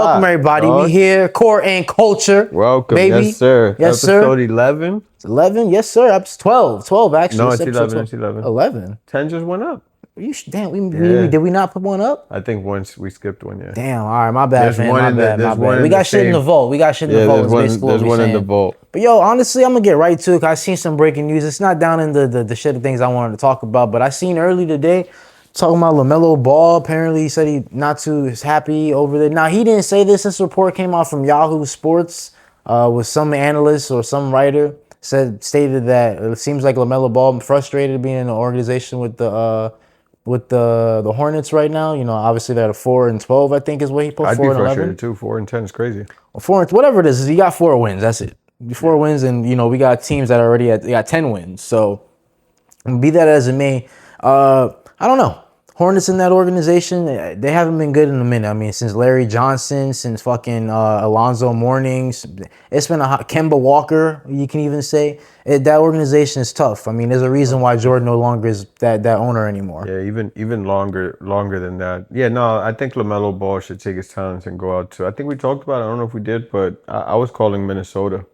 Welcome everybody. We here, core and culture. Welcome, baby. Yes sir. Yes Episode sir. 11. It's 11, yes sir. It's 12, 12 actually. No, it's 11. It's 11. 11. 10 just went up. Damn, did we not put one up? I think once we skipped one. Yeah. Damn. All right, my bad, There's fam. one My in the- bad. there's My one bad. in We the got shit in same- the vault. We got shit in the vault. There's one in the vault. But yo, honestly, I'm gonna get right to it. 'Cause I seen some breaking news. It's not down in the shit of things I wanted to talk about, but I seen early today talking about LaMelo Ball. Apparently, he said he not too happy over there. Now he didn't say this. This report came out from Yahoo Sports with some analyst or some writer stated that it seems like LaMelo Ball frustrated being in an organization with the Hornets right now. You know, obviously they're at 4-12. I think is what he put. I'd be 4-11. frustrated too. 4-10 is crazy. Well, whatever it is, he got 4 wins. That's it. 4 wins, and you know we got teams that are already they got 10 wins. So be that as it may, I don't know. Hornets in that organization, they haven't been good in a minute. I mean, since Larry Johnson, since fucking Alonzo Mournings, it's been Kemba Walker. You can even say that organization is tough. I mean, there's a reason why Jordan no longer is that owner anymore. Yeah, even longer than that. Yeah, no, I think LaMelo Ball should take his talents and go out to. I think we talked about it. I don't know if we did, but I was calling Minnesota.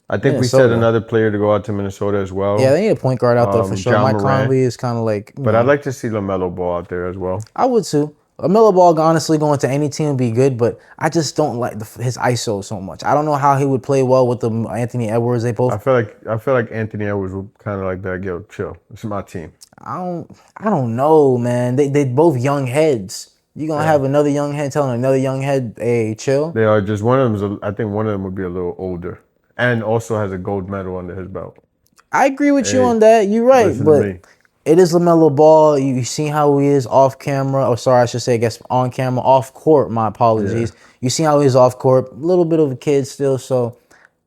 I think we said another player to go out to Minnesota as well. Yeah, they need a point guard out there for sure. Mike Conley is kind of like... But I'd like to see LaMelo Ball out there as well. I would too. LaMelo Ball, honestly, going to any team would be good, but I just don't like his ISO so much. I don't know how he would play well with the Anthony Edwards. They both... I feel like Anthony Edwards would kind of like that. Yo, chill. It's my team. I don't know, man. They both young heads. You're going to have another young head telling another young head, hey, chill? They are just one of them. I think one of them would be a little older. And also has a gold medal under his belt. I agree with you on that. You're right, but it is LaMelo Ball. You see how he is off camera. Or sorry, I should say, I guess on camera, off court. My apologies. Yeah. You see how he is off court. A little bit of a kid still. So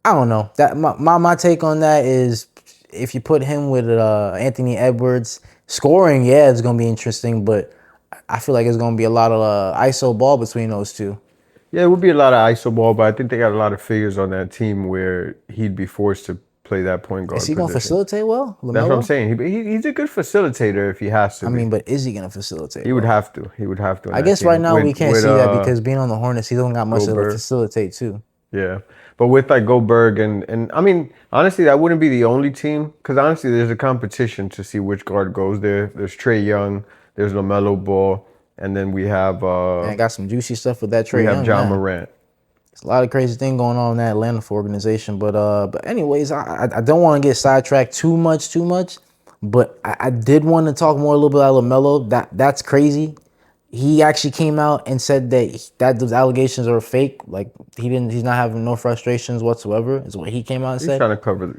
I don't know. That my take on that is if you put him with Anthony Edwards scoring, yeah, it's gonna be interesting. But I feel like it's gonna be a lot of ISO ball between those two. Yeah, it would be a lot of ISO ball, but I think they got a lot of figures on that team where he'd be forced to play that point guard. Is he going to facilitate well, LaMelo? That's what I'm saying. He's a good facilitator if he has to. I mean, but is he going to facilitate? He would have to. He would have to. I guess right now we can't see that because being on the Hornets, he don't got much to facilitate too. Yeah, but with like Goldberg and I mean, honestly, that wouldn't be the only team because honestly, there's a competition to see which guard goes there. There's Trae Young. There's LaMelo Ball. And then we have... I got some juicy stuff with that Trae Young. We have John Morant. There's a lot of crazy thing going on in that Atlanta organization. But anyways, I don't want to get sidetracked too much. But I did want to talk more a little bit about LaMelo. That's crazy. He actually came out and said that those allegations are fake. Like he's not having no frustrations whatsoever. Is what he came out and said.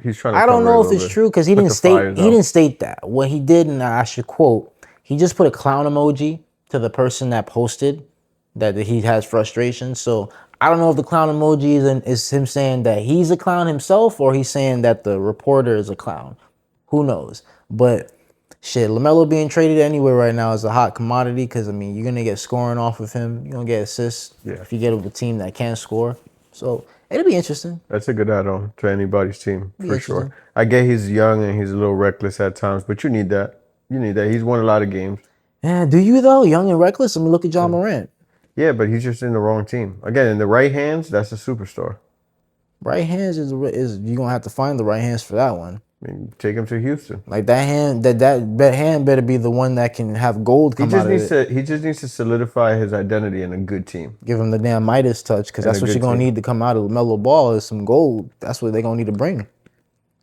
He's trying to. I don't know if it's true because he didn't state that. What he did, and I should quote, he just put a clown emoji to the person that posted that he has frustration. So I don't know if the clown emoji is him saying that he's a clown himself or he's saying that the reporter is a clown. Who knows? But shit, LaMelo being traded anywhere right now is a hot commodity because, I mean, you're going to get scoring off of him. You're going to get assists if you get with a team that can score. So it'll be interesting. That's a good add-on to anybody's team, for sure. I get he's young and he's a little reckless at times, but you need that. He's won a lot of games. Yeah, do you though? Young and reckless? I mean, look at John Morant. Yeah, but he's just in the wrong team. Again, in the right hands, that's a superstar. Right hands is you're gonna have to find the right hands for that one. I mean, take him to Houston. Like that hand, that hand better be the one that can have gold come out of it. He just needs to solidify his identity in a good team. Give him the damn Midas touch, because that's what you're gonna need to come out of LaMelo Ball is some gold. That's what they're gonna need to bring.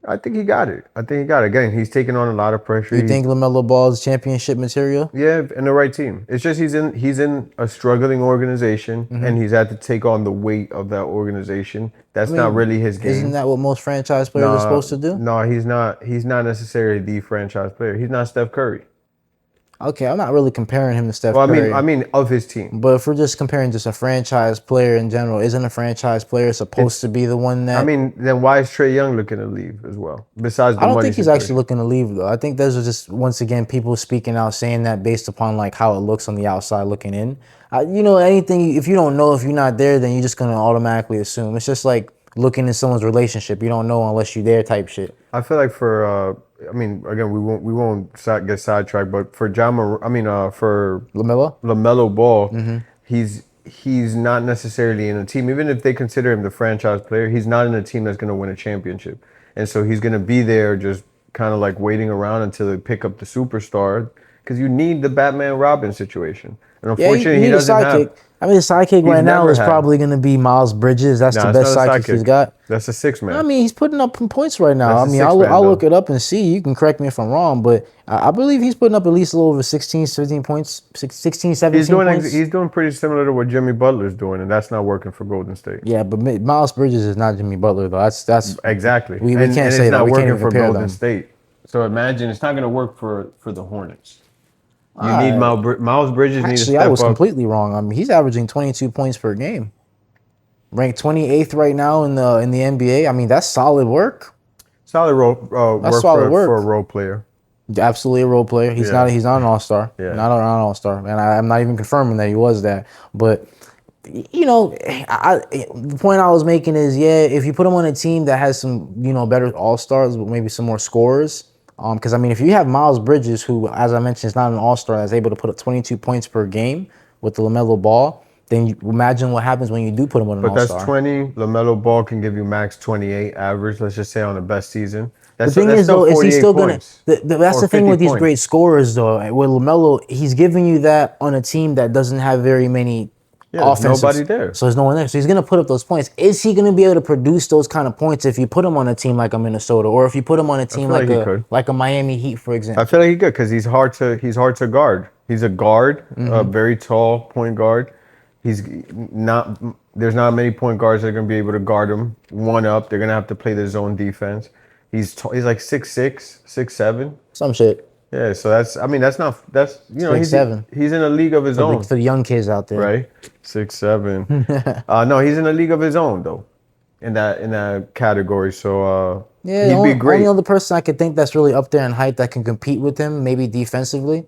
I think he got it. Again, he's taking on a lot of pressure. You think LaMelo Ball is championship material? Yeah, in the right team. It's just he's in a struggling organization, and he's had to take on the weight of that organization. That's not really his game. Isn't that what most franchise players are supposed to do? No, he's not. He's not necessarily the franchise player. He's not Steph Curry. Okay, I'm not really comparing him to Steph Curry. I mean, of his team. But if we're just comparing just a franchise player in general, isn't a franchise player supposed to be the one that... I mean, then why is Trae Young looking to leave as well? Besides the money. I don't think he's actually looking to leave, though. I think those are just, once again, people speaking out, saying that based upon like how it looks on the outside looking in. Anything, if you don't know, if you're not there, then you're just going to automatically assume. It's just like looking in someone's relationship. You don't know unless you're there type shit. I feel like for... I mean, again, we won't get sidetracked, but for for LaMelo Ball, he's he's not necessarily in a team. Even if they consider him the franchise player, he's not in a team that's going to win a championship. And so he's going to be there just kind of like waiting around until they pick up the superstar because you need the Batman Robin situation. And unfortunately, you he need doesn't a sidekick. have. I mean, the sidekick right now is had. probably going to be Miles Bridges. That's the It's best not a sidekick he's got. That's a 6-man. I mean, he's putting up some points right now. That's I mean, I'll look it up and see. You can correct me if I'm wrong, but I believe he's putting up at least a little over 16, 17 points, 16, 17 points. He's doing pretty similar to what Jimmy Butler's doing, and that's not working for Golden State. Yeah, but Miles Bridges is not Jimmy Butler, though. That's exactly. We can't say that. We can't even compare Golden them. State. So imagine it's not going to work for the Hornets. You need Miles Bridges. Actually, I was completely wrong. I mean, he's averaging 22 points per game, ranked 28th right now in the NBA. I mean, that's solid work. Solid for a role player. Absolutely a role player. He's not an all-star. Yeah. Not an all-star, and I'm not even confirming that he was that. But you know, the point I was making is, if you put him on a team that has some better all-stars, but maybe some more scorers. Because I mean, if you have Miles Bridges, who, as I mentioned, is not an all-star, that's able to put up 22 points per game with the LaMelo Ball, then you imagine what happens when you do put him on an all-star. But that's 20. LaMelo Ball can give you max 28 average. Let's just say on the best season. The thing is, though, is he still going to? That's the thing with these great scorers, though. With LaMelo, he's giving you that on a team that doesn't have very many. Offensive. Nobody there. So there's no one there. So he's going to put up those points. Is he going to be able to produce those kind of points if you put him on a team like a Minnesota, or if you put him on a team like a Miami Heat, for example? I feel like he could because he's hard to guard. He's a guard, a very tall point guard. He's not. There's not many point guards that are going to be able to guard him one up. They're going to have to play their zone defense. He's like 6'6", 6'7". Some shit. Yeah, so that's he's in a league of his own. For the young kids out there. Right? 6'7". No, he's in a league of his own though. In that category. So he'd be great. Only other person I could think that's really up there in height that can compete with him, maybe defensively.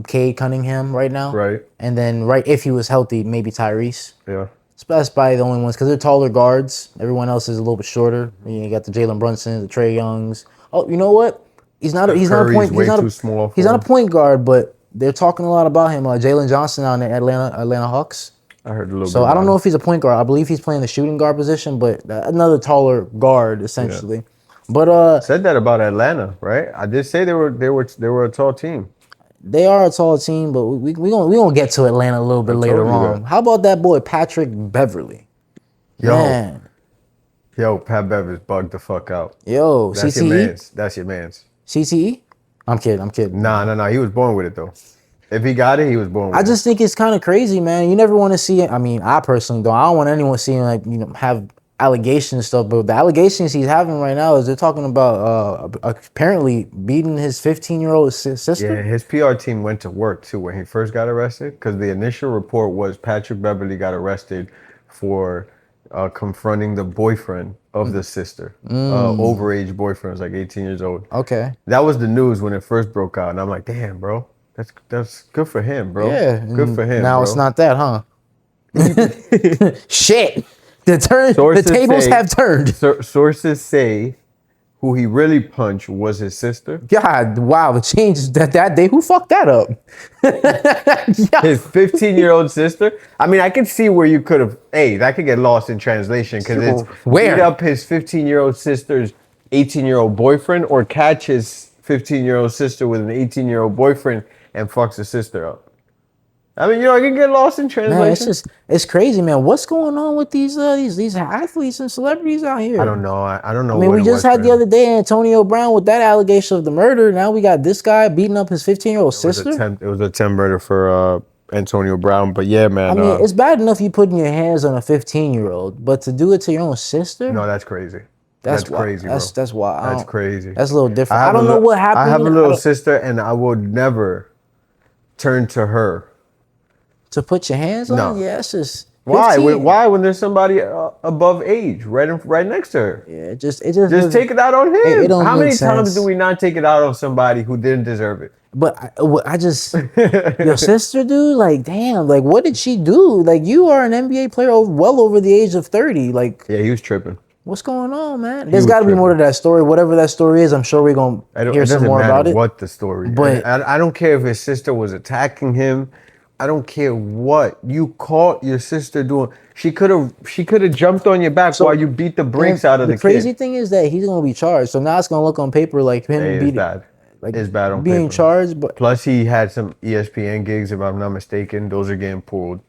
Cade Cunningham right now. Right. And then if he was healthy, maybe Tyrese. Yeah. That's probably the only ones because they're taller guards. Everyone else is a little bit shorter. You got the Jalen Brunsons, the Trae Youngs. Oh, you know what? He's not a point. He's not a point guard, but they're talking a lot about him. Jalen Johnson on the Atlanta Hawks. I heard a little bit. So I don't know if he's a point guard. I believe he's playing the shooting guard position, but another taller guard essentially. Yeah. But said that about Atlanta, right? I did say they were a tall team. They are a tall team, but we gonna get to Atlanta a little bit later on. How about that boy Patrick Beverley? Man. Yo, Pat Bever's bugged the fuck out. Yo, that's CTE? That's your man's. CTE? I'm kidding. Nah. He was born with it, though. If he got it, he was born with it. I just think it's kind of crazy, man. You never want to see it. I mean, I personally don't. I don't want anyone seeing, have allegations and stuff. But the allegations he's having right now is they're talking about apparently beating his 15-year-old sister. Yeah, his PR team went to work, too, when he first got arrested. Because the initial report was Patrick Beverley got arrested for confronting the boyfriend of the sister. Overage boyfriend, was like 18 years old. Okay. That was the news when it first broke out. And I'm like, damn, bro. That's good for him, bro. Yeah. Good for him, now bro. It's not that, huh? Shit. The tables have turned. Sources say who he really punched was his sister. God, wow, it changed that day. Who fucked that up? His 15-year-old sister. I mean, I can see where you could have. Hey, that could get lost in translation because it's beat up his 15-year-old sister's 18-year-old boyfriend, or catch his 15-year-old sister with an 18-year-old boyfriend and fucks his sister up. I mean, I can get lost in translation. Man, it's crazy, man. What's going on with these athletes and celebrities out here? I don't know. I don't know. I mean, we just had the other day Antonio Brown with that allegation of the murder. Now we got this guy beating up his 15-year-old sister. It was a 10 murder for Antonio Brown. But yeah, man. I mean, it's bad enough you putting your hands on a 15-year-old, but to do it to your own sister? No, that's crazy. That's crazy, bro. That's wild. That's crazy. That's a little different. I don't know what happened. I have a little sister, and I would never turn to her. To put your hands on? No. Yeah, it's just... 15. Why when there's somebody above age right next to her? Yeah, it just take it out on him. How many times do we not take it out on somebody who didn't deserve it? But I just... your sister, dude? Like, damn. Like, what did she do? Like, you are an NBA player well over the age of 30. Like... Yeah, he was tripping. What's going on, man? There's got to be more to that story. Whatever that story is, I'm sure we're going to hear some more about it. What the story is. But I don't care if his sister was attacking him I don't care what you caught your sister doing. She could have jumped on your back while you beat the brakes out of the crazy kid. thing is that he's gonna be charged. So now it's gonna look on paper like him Hey, it's bad. like It's bad on being paper. charged. But Plus, he had some ESPN gigs, if I'm not mistaken. Those are getting pulled.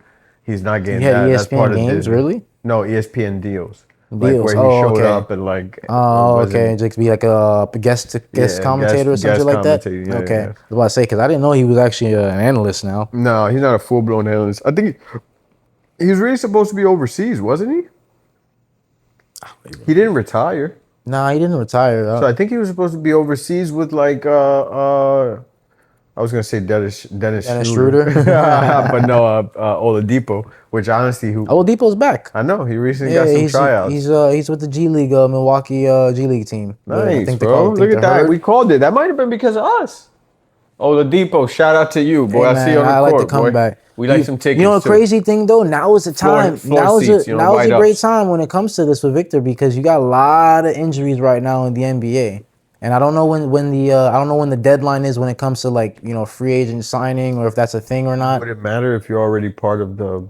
He's not he getting had that. That's part ESPN of games, Disney. really? No, ESPN deals. Like Deals. where he Oh, showed okay. up and like Oh, okay. wasn't. Just be like a guest commentator or something like that. Commentator. Yeah, Okay. I yeah. was about to say because I didn't know he was actually an analyst now. No, he's not a full blown analyst. I think he was really supposed to be overseas, wasn't he? He didn't retire. Nah, he didn't retire. So I think he was supposed to be overseas with like I was gonna say Dennis Schroeder, Schroeder. but no, Oladipo, which honestly, who Oladipo's back. I know he recently Yeah, got some tryouts. he's with the G League, Milwaukee G League team. I Nice, think they bro. call it, Look at that. Herd. We called it. That might have been because of us. Oladipo, shout out to you, boy. Hey I see man, you on the I like court, the comeback. boy. We like some tickets. You know, the too. crazy thing though, now is the time. Floor seats, Now is white a great ups. time when it comes to this with Victor because you got a lot of injuries right now in the NBA, and I don't know when the deadline is when it comes to like free agent signing or if that's a thing or not. Would it matter if you're already part of the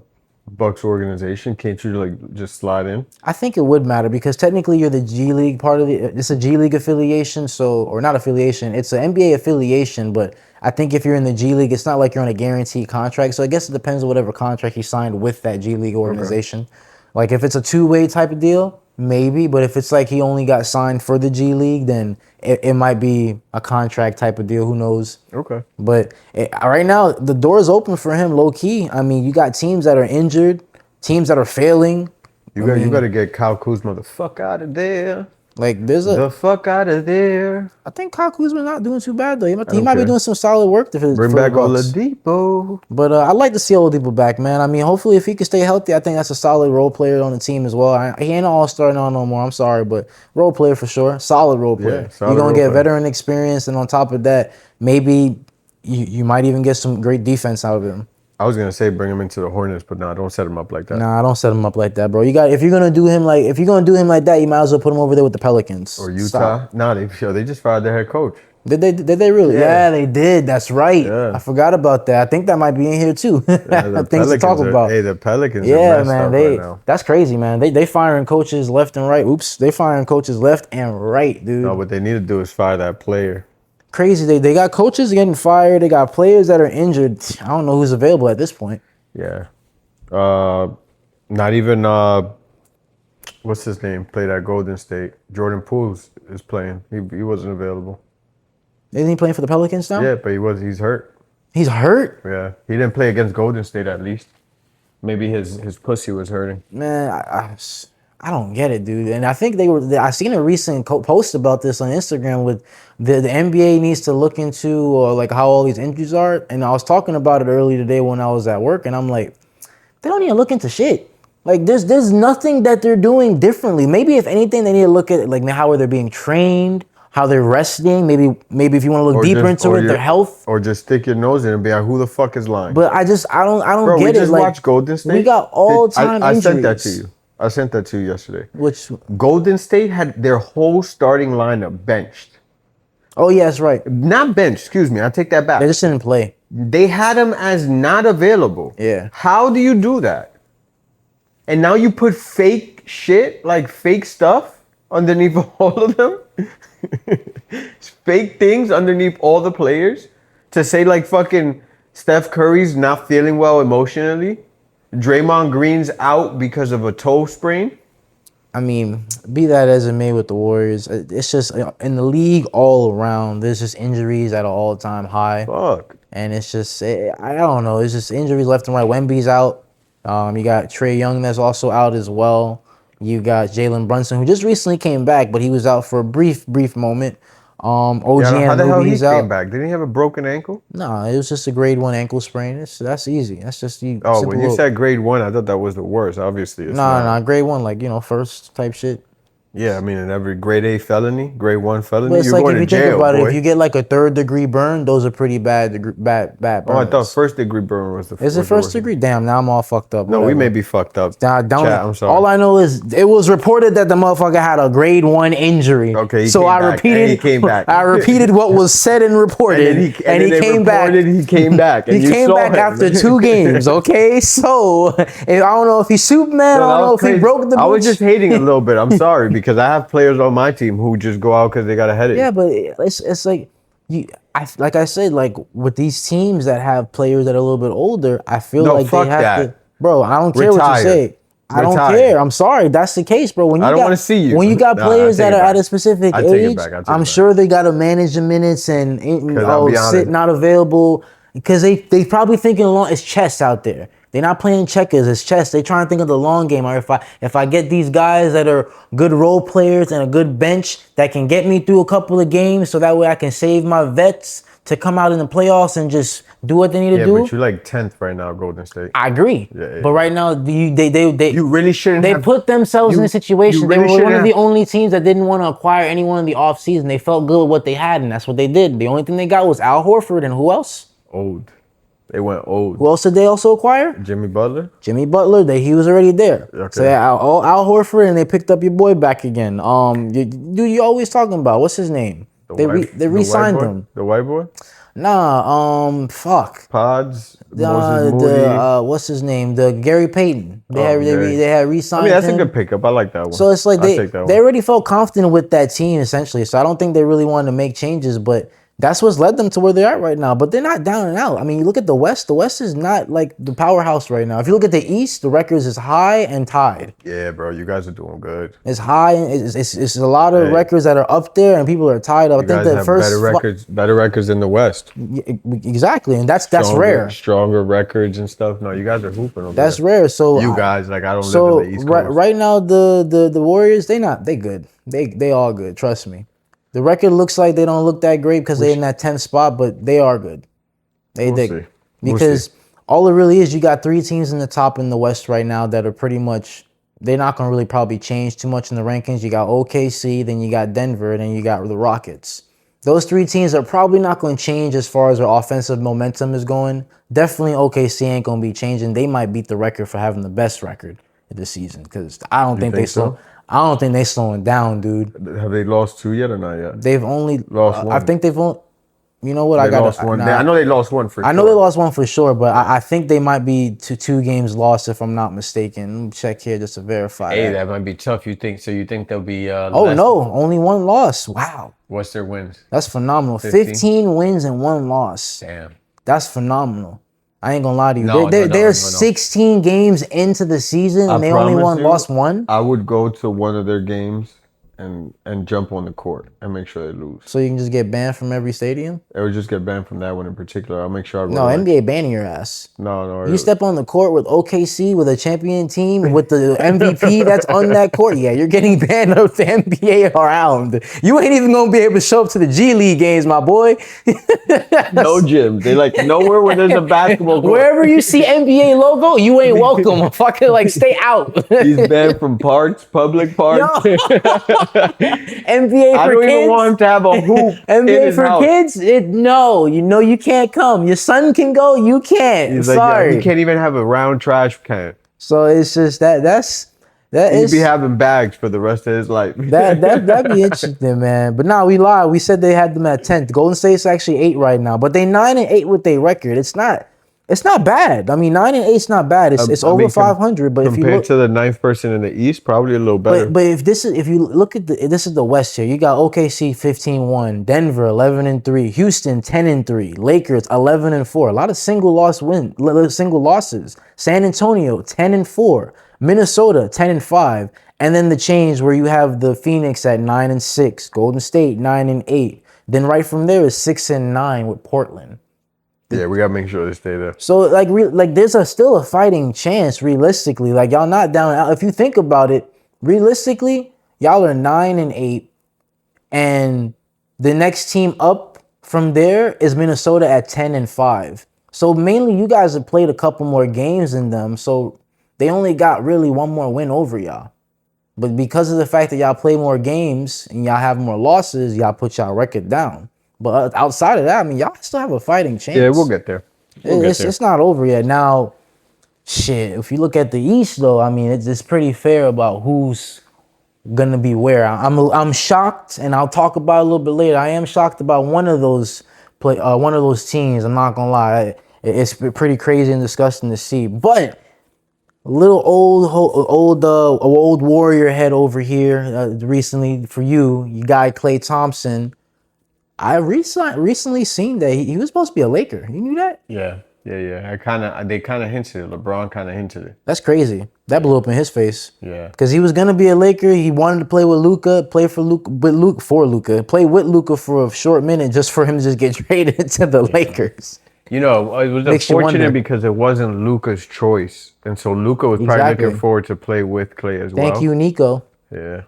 Bucks organization? Can't you like just slide in? I think it would matter because technically you're the G League part of the. It's a G League affiliation, or not affiliation. It's an NBA affiliation, but I think if you're in the G League, it's not like you're on a guaranteed contract. So I guess it depends on whatever contract you signed with that G League organization. Okay. Like if it's a two-way type of deal, maybe. But if it's like he only got signed for the G League, then it might be a contract type of deal. Who knows? Okay. But right now, the door is open for him, low key. I mean, you got teams that are injured, teams that are failing. You got to get Kyle Kuzma the fuck out of there. Like the fuck out of there. I think Kyle Kuzma not doing too bad though. He might be doing some solid work Bring back Oladipo. But I'd like to see Oladipo back, man. I mean, hopefully if he can stay healthy, I think that's a solid role player on the team as well. He ain't an all-star no more. I'm sorry, but role player for sure. Solid role player. Yeah, you're gonna get veteran experience, and on top of that, maybe you might even get some great defense out of him. I was gonna say bring him into the Hornets, but no, don't set him up like that. Nah, don't set him up like that, bro. If you're gonna do him like that, you might as well put him over there with the Pelicans or Utah. Nah, they just fired their head coach. Did they really? Yeah, they did. That's right. Yeah. I forgot about that. I think that might be in here too. Things to talk about. Hey, the Pelicans. Yeah, man. That's crazy, man. They firing coaches left and right. Oops, they firing coaches left and right, dude. No, what they need to do is fire that player. Crazy. They got coaches getting fired. They got players that are injured. I don't know who's available at this point. Yeah. Not even what's his name? Played at Golden State. Jordan Poole is playing. He wasn't available. Isn't he playing for the Pelicans now? Yeah, but he's hurt. He's hurt? Yeah. He didn't play against Golden State at least. Maybe his pussy was hurting. Man, I don't get it, dude. And I think I seen a recent post about this on Instagram with the NBA needs to look into like how all these injuries are. And I was talking about it earlier today when I was at work, and I'm like, they don't need to look into shit. Like there's nothing that they're doing differently. Maybe if anything, they need to look at like how they're being trained, how they're resting. Maybe if you want to look deeper into it, their health. Or just stick your nose in and be like, who the fuck is lying? But I don't Bro, get it. We just watched Golden State. We got all-time injuries. I sent that to you. I sent that to you yesterday. Which Golden State had their whole starting lineup benched. Oh yeah, that's right. Not benched, excuse me. I take that back. They just didn't play. They had them as not available. Yeah. How do you do that? And now you put fake shit, like fake stuff underneath all of them? Fake things underneath all the players? To say like fucking Steph Curry's not feeling well emotionally? Draymond Green's out because of a toe sprain? I mean, be that as it may with the Warriors, it's just in the league all around, there's just injuries at an all-time high. Fuck. And it's just, I don't know, it's just injuries left and right. Wemby's out. You got Trae Young that's also out as well. You got Jalen Brunson, who just recently came back, but he was out for a brief moment. OG how the hell he out. came back? Didn't he have a broken ankle? No, it was just a grade 1 ankle sprain. That's easy. That's just you. Oh, when you said grade 1, I thought that was the worst. Obviously, it's not. Nah, grade 1, like first type shit. Yeah, I mean, in every grade A felony, grade 1 But felony, it's you're like going if to you think jail, about it, if boy. you get like a 3rd-degree burn, those are pretty bad Oh, I thought burns. first degree burn was Is it the first worst. degree? Damn, now I'm all fucked up. No, we may Whatever. be fucked up. Down. Chat, I'm All sorry. I know is it was reported that the motherfucker had a grade 1 injury. Okay, he so came I back, and repeated. he came back. I repeated what was said and reported, and he came back. He came back. And he you came saw back him. after 2 games. Okay, so I don't know if he's Superman. No, I don't know if he broke the. I was just hating a little bit. I'm sorry because I have players on my team who just go out because they got a headache. Yeah, but it's like like I said, like with these teams that have players that are a little bit older, I feel No, like fuck they have that. to. Bro, I don't care what Retire. you say. I don't Retire. care. I'm sorry. That's the case, bro. When you I don't got, wanna see you. When you got Nah, players I take that it are at back. a specific I take it age, back. I take it I'm back. sure they got to manage the minutes and I'll be honest. not available because they probably thinking long. It's chess out there. They're not playing checkers. It's chess. They trying to think of the long game. Or if I get these guys that are good role players and a good bench that can get me through a couple of games, so that way I can save my vets to come out in the playoffs and just do what they need to do. Yeah, but you're like 10th right now, Golden State. I agree. Yeah. But right now, they You really shouldn't. they have, put themselves in a situation. They really were one of shouldn't the only teams that didn't want to acquire anyone in the offseason. They felt good with what they had, and that's what they did. The only thing they got was Al Horford, and who else? Old. They went old. Who else did they also acquire? Jimmy Butler. Jimmy Butler. He was already there. Okay. So Al Horford, and they picked up your boy back again. You always talking about what's his name? They re-signed him. The white boy. Nah, fuck. Pods. Moses Moody. What's his name? The Gary Payton. They had re-signed. I mean, that's him. a good pickup. I like that one. So it's like I'll take that they one. already felt confident with that team essentially. So I don't think they really wanted to make changes, but that's what's led them to where they are right now. But they're not down and out. I mean, you look at the West. The West is not like the powerhouse right now. If you look at the East, the records is high and tied. Yeah, bro, you guys are doing good. It's high. And it's a lot of records that are up there, and people are tied up. You guys have better records in the West. Exactly, and that's rare. Stronger records and stuff. No, you guys are hooping over That's there. rare. So you guys, like, I don't live in the East Coast. Right now, the Warriors, they good. They all good. Trust me. The record looks like they don't look that great because they're in that 10th spot, but they are good. We'll see. Because all it really is, you got 3 teams in the top in the West right now that are pretty much, they're not going to really probably change too much in the rankings. You got OKC, then you got Denver, and then you got the Rockets. Those 3 teams are probably not going to change as far as their offensive momentum is going. Definitely OKC ain't going to be changing. They might beat the record for having the best record of the season because I don't think they slowing down, dude. Have they lost 2 yet or not yet? They've only lost 1. I think they've only. You know what? I know they lost 1 for sure. I know they lost 1 for sure, but I think they might be to 2 games lost if I'm not mistaken. Let me check here just to verify. Hey, that might be tough. You think they'll be? Oh no, only 1 loss. Wow. What's their wins? That's phenomenal. 15 wins and 1 loss. Damn. That's phenomenal. I ain't gonna lie to you. They're 16 games into the season and they only lost 1. I would go to one of their games and jump on the court and make sure they lose. So you can just get banned from every stadium? It would just get banned from that one in particular. I'll make sure I NBA banning your ass. No. You step on the court with OKC with a champion team with the MVP that's on that court. Yeah, you're getting banned of the NBA around. You ain't even gonna be able to show up to the G League games, my boy. No gym. They like nowhere where there's a basketball court. Wherever you see NBA logo, you ain't welcome. Fucking like stay out. He's banned from parks, public parks. NBA for I don't kids? even want him to have a hoop. NBA for house. Kids? No, you can't come. Your son can go, you can't. He's sorry. You can't even have a round trash can. So it's just he'd be having bags for the rest of his life. That'd be interesting, man. But no, we lied. We said they had them at 10th. Golden State's actually 8 right now, but they 9-8 with their record. It's not bad. I mean, 9-8 is not bad. It's over 500. But if you compared to the 9th person in the East, probably a little better. But if you look at this is the West here. You got OKC 15-1, Denver 11-3, Houston 10-3, Lakers 11-4. A lot of single losses. San Antonio 10-4, Minnesota 10-5, and then the change where you have the Phoenix at 9-6, Golden State 9-8. Then right from there is 6-9 with Portland. Yeah, we gotta make sure they stay there. So like there's still a fighting chance realistically. Like y'all not down out. If you think about it, realistically, y'all are 9-8, and the next team up from there is Minnesota at 10-5. So mainly you guys have played a couple more games than them. So they only got really 1 more win over y'all. But because of the fact that y'all play more games and y'all have more losses, y'all put y'all record down. But outside of that, I mean, y'all still have a fighting chance. Yeah, we'll get there. It's not over yet. Now, shit, if you look at the East, though, I mean, it's pretty fair about who's gonna be where. I'm shocked, and I'll talk about it a little bit later. I am shocked about one of those teams. I'm not gonna lie, it's pretty crazy and disgusting to see. But a little old warrior head over here recently for you guy Klay Thompson. I recently seen that he was supposed to be a Laker. You knew that? Yeah. They kind of hinted it. LeBron kind of hinted it. That's crazy. That blew up in his face. Yeah. Because he was gonna be a Laker. He wanted to play with Luka, play with Luka for a short minute, just for him to just get traded to the Lakers. You know, it was unfortunate because it wasn't Luka's choice, and so Luka was probably looking forward to play with Klay as well. Thank you, Nico. Yeah,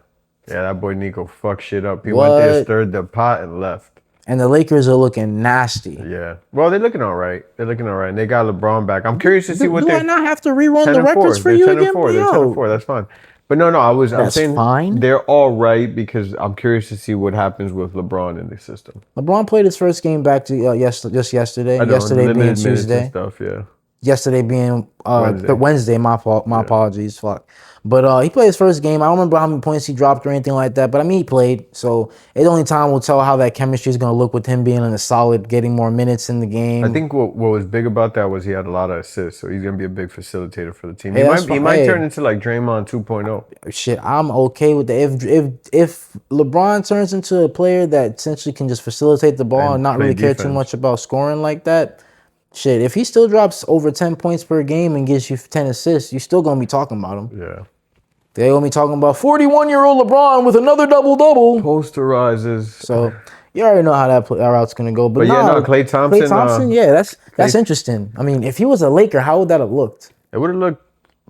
that boy Nico fucked shit up. He went there, stirred the pot, and left. And the Lakers are looking nasty. Yeah. Well, they're looking all right. And they got LeBron back. I'm curious to see what they... Do I not have to rerun the records for you again? They're 10-4. That's fine. But no, I'm saying fine. They're all right because I'm curious to see what happens with LeBron in the system. LeBron played his first game back to just yesterday. I know, yesterday being Tuesday. Stuff, yeah. Yesterday being Wednesday. My fault. My apologies. Fuck. But he played his first game. I don't remember how many points he dropped or anything like that. But I mean, he played. So the only time will tell how that chemistry is going to look with him being in a solid, getting more minutes in the game. I think what was big about that was he had a lot of assists. So he's going to be a big facilitator for the team. He might turn into like Draymond 2.0. Shit, I'm okay with that. If LeBron turns into a player that essentially can just facilitate the ball and not really care too much about scoring like that, shit, if he still drops over 10 points per game and gives you 10 assists, you're still going to be talking about him. Yeah. They're going to be talking about 41-year-old LeBron with another double-double. Posterizes. So, you already know how that route's going to go. But Klay Thompson. Klay Thompson, that's interesting. I mean, if he was a Laker, how would that have looked? It would have looked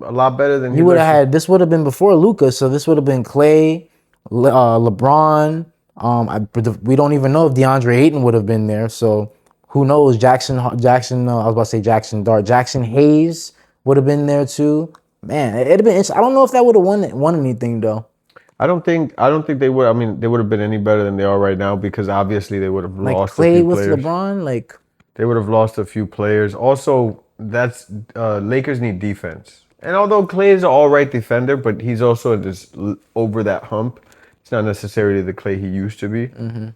a lot better than he would have had. This would have been before Luka, so this would have been Klay, LeBron. We don't even know if DeAndre Ayton would have been there, so... Who knows? Jackson. I was about to say Jackson Dart. Jackson Hayes would have been there too. Man, it'd have been interesting. I don't know if that would have won anything though. I don't think they would. I mean, they would have been any better than they are right now because obviously they would have lost Klay a few with players. LeBron, they would have lost a few players. Also, that's Lakers need defense. And although Klay is an all right defender, but he's also just over that hump. It's not necessarily the Klay he used to be. Mm-hmm.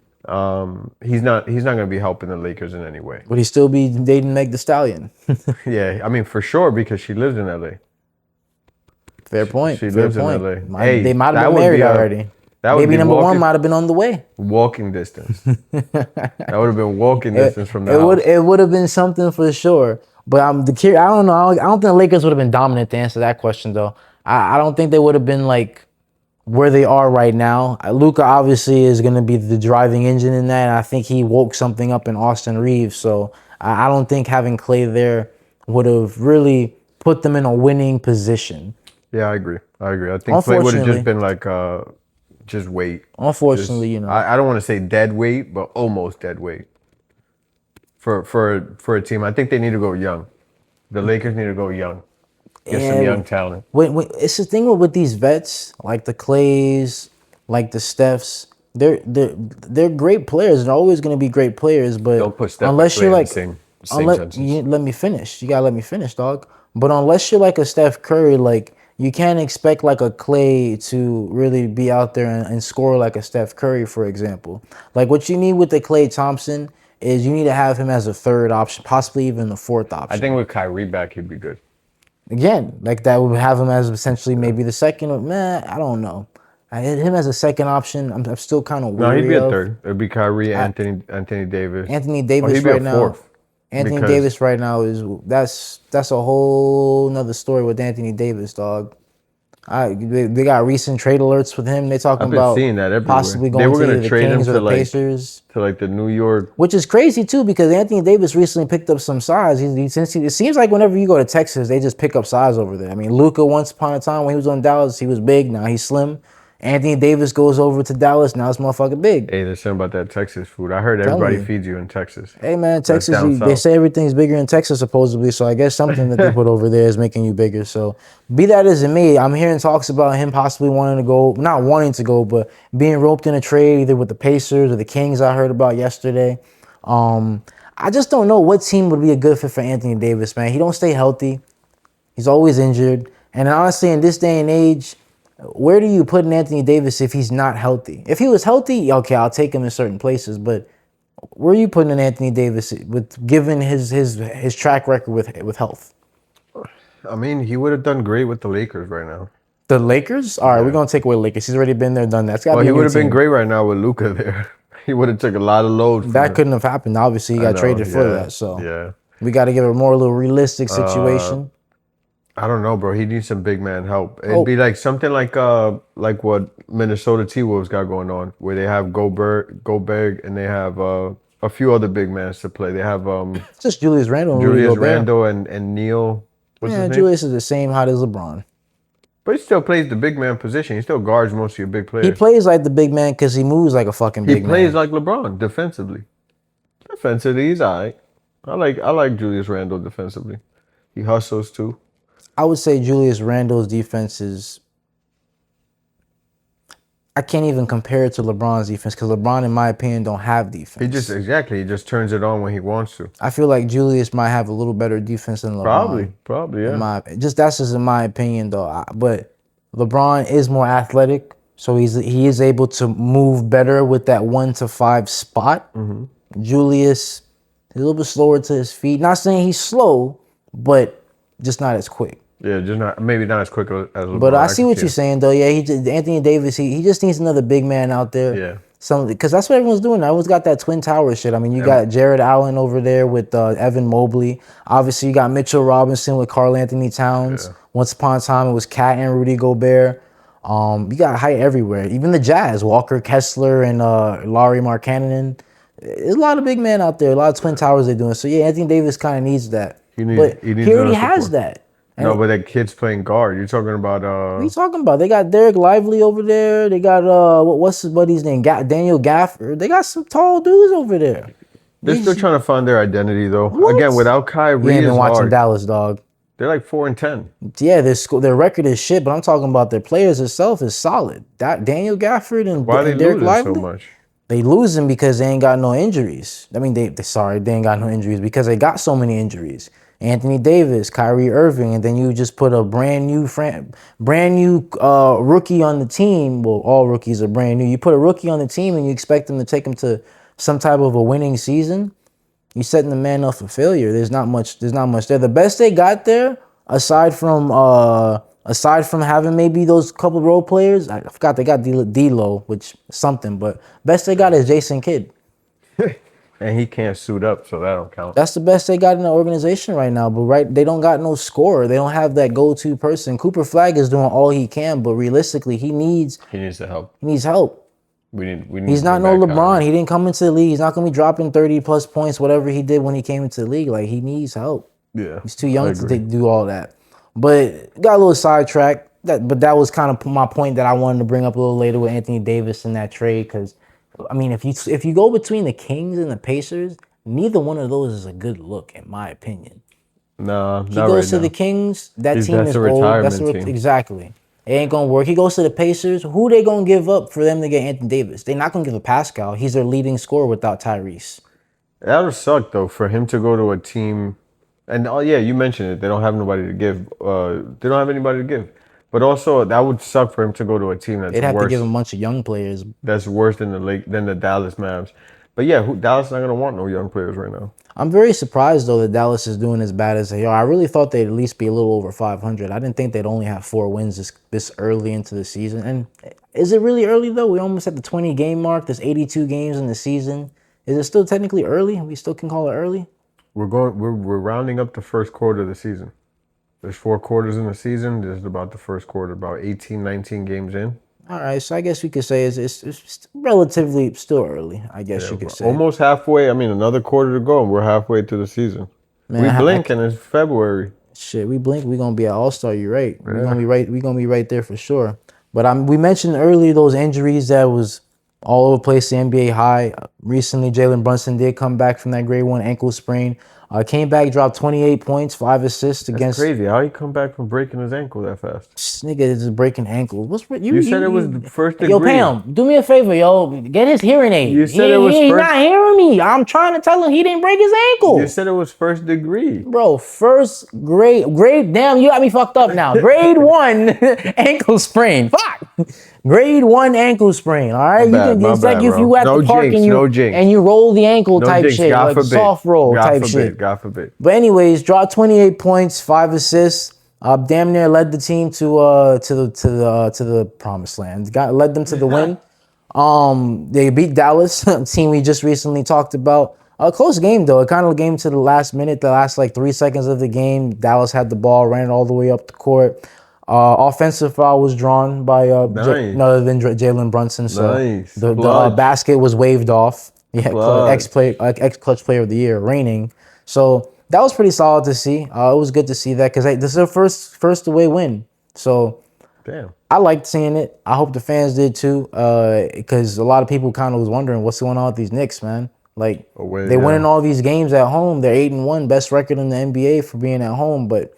He's not going to be helping the Lakers in any way. Would he still be dating Meg Thee Stallion? Yeah, I mean for sure because she lives in LA. Fair point. She lives in LA. They might have been married already. Baby number one might have been on the way. Walking distance. That would have been walking distance from the house. It would have been something for sure. But I don't know. I don't think the Lakers would have been dominant to answer that question though. I don't think they would have been like where they are right now. Luka obviously is going to be the driving engine in that, and I think he woke something up in Austin Reeves. So I don't think having Klay there would have really put them in a winning position. Yeah, I agree. I think Klay would have just been like, just wait. Unfortunately, I don't want to say dead weight, but almost dead weight for a team. I think they need to go young. The Lakers need to go young. Get some young talent. It's the thing with these vets, like the Clays, like the Stephs. They're great players. They're always going to be great players. But don't put Steph unless you're like, let me finish. You gotta let me finish, dog. But unless you're like a Steph Curry, like you can't expect like a Klay to really be out there and score like a Steph Curry, for example. Like what you need with the Klay Thompson is you need to have him as a third option, possibly even the fourth option. I think with Kyrie back, he'd be good. Again, like that would have him as essentially maybe the second. I don't know. I had him as a second option. I'm still kind of weary. No, he'd be a third. It'd be Kyrie, Anthony Davis. Anthony Davis right now. Anthony Davis right now that's a whole nother story with Anthony Davis, dog. They got recent trade alerts with him. They talking about seeing that everywhere. Possibly going to the Kings or the Pacers. To like the New York. Which is crazy too because Anthony Davis recently picked up some size. It seems like whenever you go to Texas, they just pick up size over there. I mean, Luka once upon a time when he was on Dallas, he was big. Now he's slim. Anthony Davis goes over to Dallas. Now it's motherfucking big. Hey, there's something about that Texas food. I heard Telling everybody you. feeds you in Texas. Hey man, That's Texas, down they south. say everything's bigger in Texas supposedly, so I guess something that they put over there is making you bigger. So be that as it may, I'm hearing talks about him possibly wanting to go, not wanting to go, but being roped in a trade either with the Pacers or the Kings I heard about yesterday. I just don't know what team would be a good fit for Anthony Davis, man. He don't stay healthy. He's always injured. And honestly, in this day and age, where do you put an Anthony Davis if he's not healthy? If he was healthy, okay, I'll take him in certain places, but where are you putting an Anthony Davis with given his track record with health? I mean, he would have done great with the Lakers right now. The Lakers? All right, we're gonna take away Lakers. He's already been there, done that. It's gotta Well, be he a new would have been team. great right now with Luka there. He would have took a lot of load. From That him. couldn't have happened. Obviously, he got traded for that. So we got to give a more little realistic situation. I don't know, bro. He needs some big man help. It'd be like something like what Minnesota T-Wolves got going on, where they have Gobert, and they have a few other big men to play. They have just Julius Randle, and Rudy Randle, and Neil. What's his name? Julius is the same height as LeBron. But he still plays the big man position. He still guards most of your big players. He plays like the big man because he moves like a fucking big man. He plays like LeBron defensively. Defensively, he's all right. I like Julius Randle defensively. He hustles too. I would say Julius Randle's defense is. I can't even compare it to LeBron's defense because LeBron, in my opinion, don't have defense. He just turns it on when he wants to. I feel like Julius might have a little better defense than LeBron. Probably, yeah. That's just in my opinion, though. But LeBron is more athletic, so he is able to move better with that 1 to 5 spot. Mm-hmm. Julius, he's a little bit slower to his feet. Not saying he's slow, but just not as quick. Yeah, just maybe not as quick as LeBron. But I see what you're saying, though. Yeah, Anthony Davis, he just needs another big man out there. Yeah. Because that's what everyone's doing. Everyone's got that Twin Tower shit. I mean, you got Jared Allen over there with Evan Mobley. Obviously, you got Mitchell Robinson with Karl Anthony Towns. Yeah. Once upon a time, it was Cat and Rudy Gobert. You got height everywhere. Even the Jazz, Walker Kessler and Lauri Markkanen. There's a lot of big men out there. A lot of Twin Towers they're doing. So, yeah, Anthony Davis kind of needs that. He already has that. No, but that kid's playing guard. You're talking about what are you talking about? They got Derek Lively over there. They got what's his buddy's name? Daniel Gafford. They got some tall dudes over there. They're still trying to find their identity though. What? Again, without Kyrie, you ain't been watching Dallas, dog. They're like 4-10. Yeah, their record is shit, but I'm talking about their players itself is solid. Daniel Gafford and Derek Lively. So much? They losing because they ain't got no injuries. I mean, they ain't got no injuries because they got so many injuries. Anthony Davis, Kyrie Irving, and then you just put a brand new rookie on the team. Well, all rookies are brand new. You put a rookie on the team and you expect them to take him to some type of a winning season. You setting the man up for failure. There's not much there. The best they got there, aside from having maybe those couple role players, I forgot they got D'Lo, which is something, but best they got is Jason Kidd. And he can't suit up, so that don't count. That's the best they got in the organization right now. But they don't got no scorer. They don't have that go-to person. Cooper Flag is doing all he can, but realistically, he needs the help. He needs help. We need He's not no LeBron. He didn't come into the league. He's not gonna be dropping 30+ points, whatever he did when he came into the league. Like, he needs help. Yeah, he's too young to do all that. But got a little sidetracked. But that was kind of my point that I wanted to bring up a little later with Anthony Davis in that trade, because. I mean, if you go between the Kings and the Pacers, neither one of those is a good look, in my opinion. No, he goes to the Kings. That team is old. That's exactly. It ain't gonna work. He goes to the Pacers. Who they gonna give up for them to get Anthony Davis? They're not gonna give a Pascal. He's their leading scorer without Tyrese. That would suck though for him to go to a team. And you mentioned it. They don't have nobody to give. They don't have anybody to give. But also, that would suck for him to go to a team that's worse. They'd have to give him a bunch of young players. That's worse than the Dallas Mavs. But yeah, Dallas not gonna want no young players right now. I'm very surprised though that Dallas is doing as bad as they are. I really thought they'd at least be a little over 500. I didn't think they'd only have 4 wins this early into the season. And is it really early though? We almost at the 20 game mark. There's 82 games in the season. Is it still technically early? We still can call it early. We're rounding up the first quarter of the season. There's 4 quarters in the season. This is about the first quarter, about 18, 19 games in. All right, so I guess we could say it's relatively still early, I guess you could say. Almost halfway. I mean, another quarter to go, and we're halfway through the season. Man, we blink, and it's February. Shit, we blink, we're going to be at All-Star, you're right. We're going to be right there for sure. But we mentioned earlier those injuries that was all over the place, the NBA high. Recently, Jalen Brunson did come back from that grade 1 ankle sprain. Came back, dropped 28 points, 5 assists against. That's crazy. How he come back from breaking his ankle that fast? This nigga is breaking ankles. You said it was the first degree. Yo, Pam, do me a favor, yo. Get his hearing aid. You said it was He's not hearing me. I'm trying to tell him he didn't break his ankle. You said it was first degree. Bro, first grade. Damn, you got me fucked up now. Grade 1 ankle sprain. Fuck. Grade 1 ankle sprain. All right, it's like if you at the park and you roll the ankle type shit, like soft roll type shit. God forbid. But anyways, dropped 28 points, 5 assists. Damn near led the team to the promised land. Led them to the win. They beat Dallas, a team we just recently talked about. A close game though. It kind of came to the last minute, the last like 3 seconds of the game. Dallas had the ball, ran it all the way up the court. Offensive foul was drawn by none other than Jalen Brunson. So the basket was waved off. Yeah, ex-clutch player of the year, reigning. So that was pretty solid to see. It was good to see that because this is their first away win. So damn, I liked seeing it. I hope the fans did too, because a lot of people kind of was wondering what's going on with these Knicks, man. Like they winning all these games at home. They're 8-1, best record in the NBA for being at home, but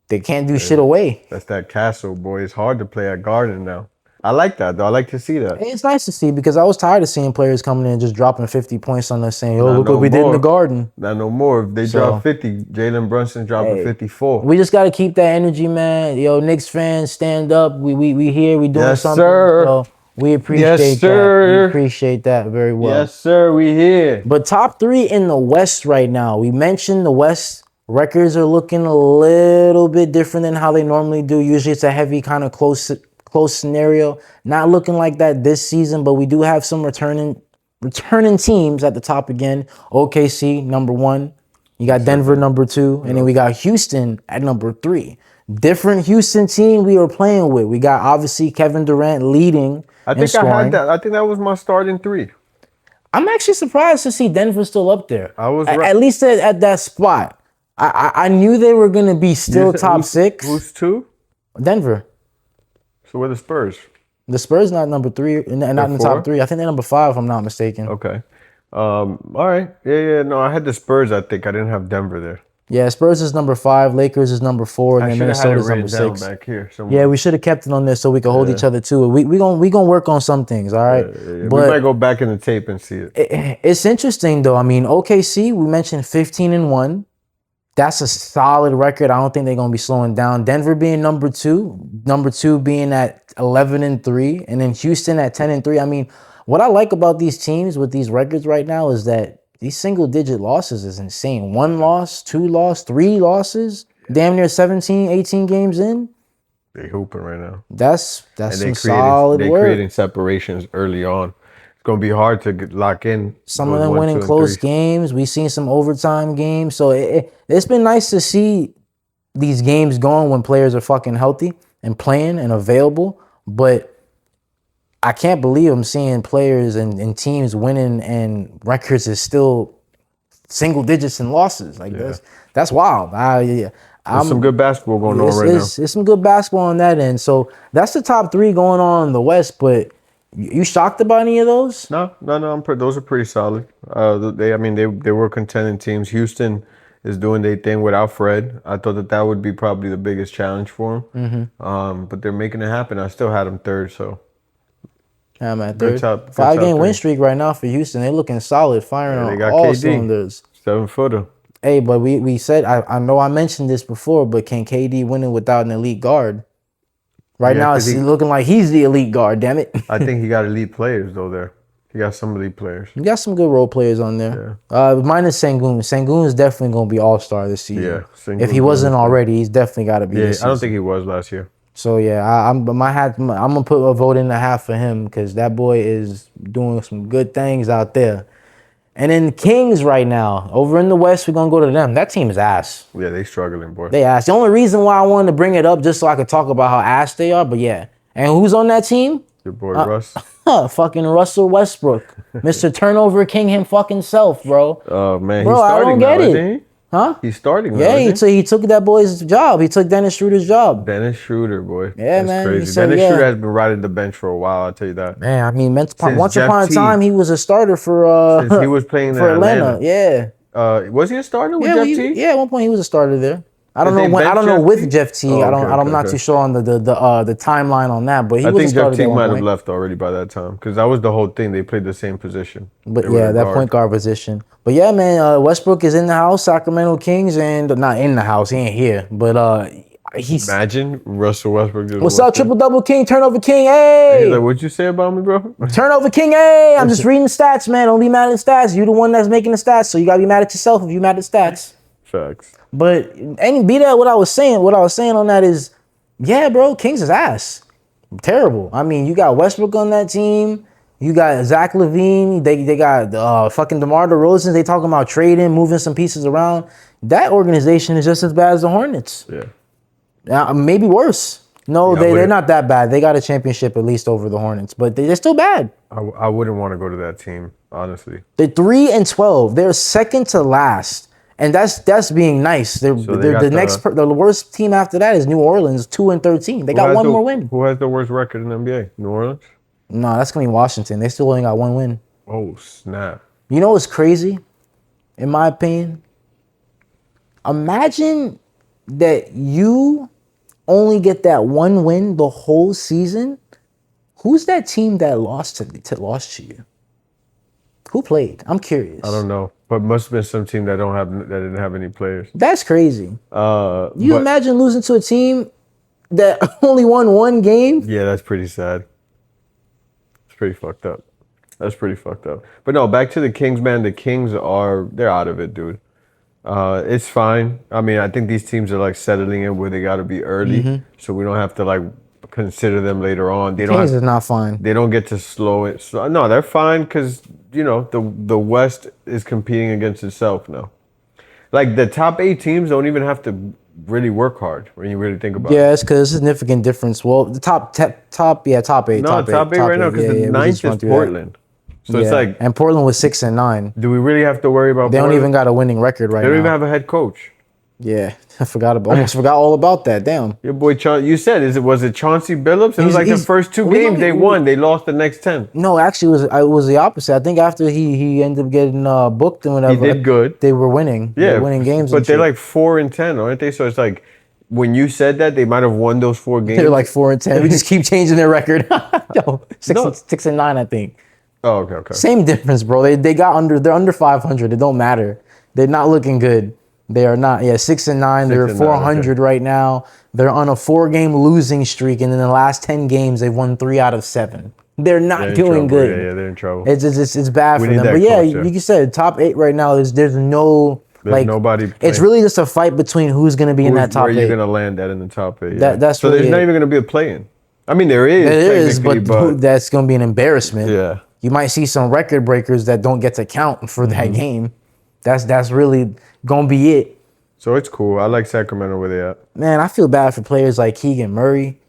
they can't do shit away. That's that castle, boy. It's hard to play at Garden now. I like that, though. I like to see that. It's nice to see because I was tired of seeing players coming in and just dropping 50 points on us saying, look what we did in the Garden. Not no more. If they drop 50, Jalen Brunson dropping 54. We just got to keep that energy, man. Yo, Knicks fans, stand up. We here. We doing something. Sir. So we appreciate that. We appreciate that very well. Yes, sir. We here. But top 3 in the West right now. We mentioned the West. Records are looking a little bit different than how they normally do. Usually it's a heavy kind of close scenario. Not looking like that this season, but we do have some returning teams at the top again. OKC, number 1. You got Denver, number 2. And then we got Houston at number 3. Different Houston team we were playing with. We got, obviously, Kevin Durant leading in scoring. I had that. I think that was my starting 3. I'm actually surprised to see Denver still up there. I was at least at that spot. I knew they were going to be still top 6. Who's 2? Denver. So where the Spurs? The Spurs not number 3, not in the top 3. I think they're number 5 if I'm not mistaken. Okay. All right. Yeah. No, I had the Spurs, I think. I didn't have Denver there. Yeah, Spurs is number 5, Lakers is number 4, and then Minnesota is number 6. Back here yeah, we should have kept it on there so we could hold each other to it. We gonna work on some things, all right? Yeah. But we might go back in the tape and see it. It's interesting though. I mean, OKC, we mentioned 15-1. That's a solid record. I don't think they're going to be slowing down. Denver being number 2. Number 2 being at 11-3. And then Houston at 10-3. I mean, what I like about these teams with these records right now is that these single-digit losses is insane. 1 loss, 2 losses, 3 losses. Damn near 17, 18 games in. They hooping right now. That's some solid work. They're creating separations early on. Going to be hard to lock in. Some of them winning close games. We've seen some overtime games. So it's been nice to see these games going when players are fucking healthy and playing and available. But I can't believe I'm seeing players and teams winning and records is still single digits in losses. Like that's wild. There's some good basketball going on right now. It's some good basketball on that end. So that's the top 3 going on in the West. But you shocked about any of those? No. Those are pretty solid. They were contending teams. Houston is doing their thing without Fred. I thought that would be probably the biggest challenge for them. Mm-hmm. But they're making it happen. I still had them 3rd. So yeah, I'm at 3rd. 5-game win streak right now for Houston. They're looking solid, firing on all cylinders. 7-footer. Hey, but we said I know I mentioned this before, but can KD win it without an elite guard? Right now, it's looking like he's the elite guard, damn it. I think he got elite players, though, there. He got some elite players. You got some good role players on there. Yeah. Minus Sengun. Sengun is definitely going to be all-star this season. Yeah. Sengun, if he wasn't already, he's definitely got to be this season. I don't think he was last year. So, yeah, I'm going to put a vote in the half for him because that boy is doing some good things out there. And then Kings right now, over in the West, we're going to go to them. That team is ass. Yeah, they struggling, boy. They ass. The only reason why I wanted to bring it up just so I could talk about how ass they are, but yeah. And who's on that team? Your boy Russ. Fucking Russell Westbrook. Mr. Turnover King him fucking self, bro. Oh, man. Bro, I don't get it. Huh? He's starting now, Yeah, isn't he took that boy's job. He took Dennis Schroeder's job. Dennis Schroeder, boy. Yeah, That's man. crazy. Dennis Schroeder has been riding the bench for a while, I'll tell you that. Man, I mean, Since once Jeff upon a T, time, he was a starter since he was playing in for Atlanta. Atlanta. Yeah. Was he a starter with Jeff T? Yeah, at one point he was a starter there. I don't Did know they when. I bench don't know Jeff with T? Jeff T. Oh, I don't. okay, I'm okay, not okay. too sure on the timeline on that. But he I was a think Jeff starter T at one might have point. left already by that time because that was the whole thing. They played the same position. But They were yeah, the that guard. point guard position. But yeah, man, Westbrook is in the house, Sacramento Kings, and not in the house. He ain't here, but he's. Imagine Russell Westbrook just What's walked up, in. triple double king, turnover king, He's hey! like, "What'd you say about me, bro?" Turnover king, hey! I'm just reading the stats, man. Don't be mad at the stats. You the one that's making the stats, so you gotta be mad at yourself if you mad at the stats. Facts. But and be that what I was saying. What I was saying on that is, yeah, bro, Kings is ass. Terrible. I mean, you got Westbrook on that team. You got Zach LaVine. They got fucking DeMar DeRozan. They talking about trading, moving some pieces around. That organization is just as bad as the Hornets. Yeah. Maybe worse. No, Yeah, they're not that bad. They got a championship at least over the Hornets, but they're still bad. I wouldn't want to go to that team, honestly. They're 3-12. They're second to last, and that's being nice. They're the worst team after that is New Orleans, 2-13. They got one more win. Who has the worst record in the NBA? New Orleans? No, that's gonna be Washington. They still only got one win. Oh snap! You know what's crazy? In my opinion, imagine that you only get that one win the whole season. Who's that team that lost to you? Who played? I'm curious. I don't know, but must have been some team that didn't have any players. That's crazy. But Imagine losing to a team that only won one game? Yeah, that's pretty sad. It's pretty fucked up. That's pretty fucked up. But no, back to the Kings, man. The Kings they're out of it, dude. It's fine. I mean, I think these teams are like settling in where they got to be early, so we don't have to like consider them later on. Kings is not fine. They don't get to slow it. So, no, they're fine because the West is competing against itself now. Like the top 8 teams don't even have to really work hard when you really think about it. Yeah, it's because it's a significant difference. Well, the top 8. No, top eight right now because the 9th is Portland. So it's like, and Portland was 6-9. do we really have to worry about? They Portland? don't even got a winning record right now. They don't even have a head coach. Yeah, almost forgot all about that. Damn. Your boy, you said, was it Chauncey Billups? It was like the first 2 games they won. They lost the next 10. No, actually, it was the opposite. I think after he ended up getting booked and whatever, he did good. They were winning. Yeah, they were winning games. But they're like 4-10, aren't they? So it's like when you said that, they might have won those 4 games. They're like 4-10. We just keep changing their record. Yo, 6-9, I think. Oh, okay. Same difference, bro. They're under 500. It don't matter. They're not looking good. They are not. Yeah, 6-9. They're 400 right now. They're on a 4-game losing streak, and in the last 10 games, they've won 3 out of 7. They're not doing good. Yeah, they're in trouble. It's bad for them. But yeah, like you said, top 8 right now there's no nobody. It's really just a fight between who's going to be in that top 8. Where you're going to land at in the top 8. That's so there's not even going to be a play-in. I mean, there is. But that's going to be an embarrassment. Yeah. You might see some record breakers that don't get to count for that game. That's really gonna be it. So it's cool. I like Sacramento where they at. Man, I feel bad for players like Keegan Murray.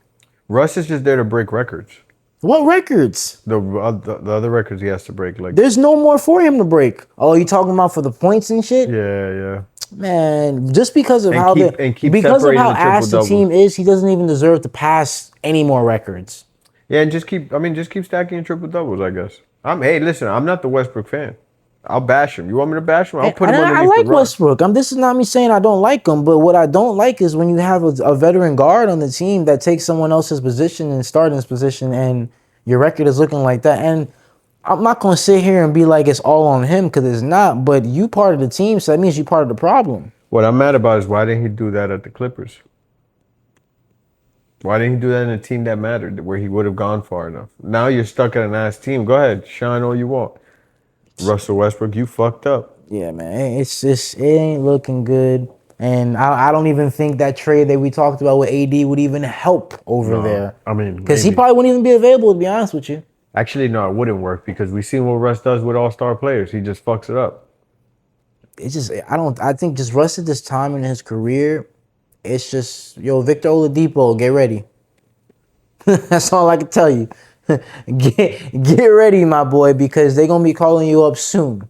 Russ is just there to break records. What records? The other records he has to break. Like there's no more for him to break. Oh, you talking about for the points and shit? Yeah. Man, just because of how ass the team is, he doesn't even deserve to pass any more records. Yeah, and just keep stacking triple doubles, I guess. Hey, listen, I'm not the Westbrook fan. I'll bash him. You want me to bash him? I'll put him underneath the rock. I like Westbrook. This is not me saying I don't like him, but what I don't like is when you have a veteran guard on the team that takes someone else's position and start in his position, and your record is looking like that. And I'm not going to sit here and be like it's all on him because it's not, but you part of the team, so that means you part of the problem. What I'm mad about is why didn't he do that at the Clippers? Why didn't he do that in a team that mattered, where he would have gone far enough? Now you're stuck at an ass team. Go ahead, shine all you want. Russell Westbrook, you fucked up. Yeah, man. It ain't looking good. And I don't even think that trade that we talked about with AD would even help over there. I mean, because he probably wouldn't even be available, to be honest with you. Actually, no, it wouldn't work because we've seen what Russ does with all-star players. He just fucks it up. I think just Russ at this time in his career, it's just, Victor Oladipo, get ready. That's all I can tell you. Get ready, my boy, because they're going to be calling you up soon.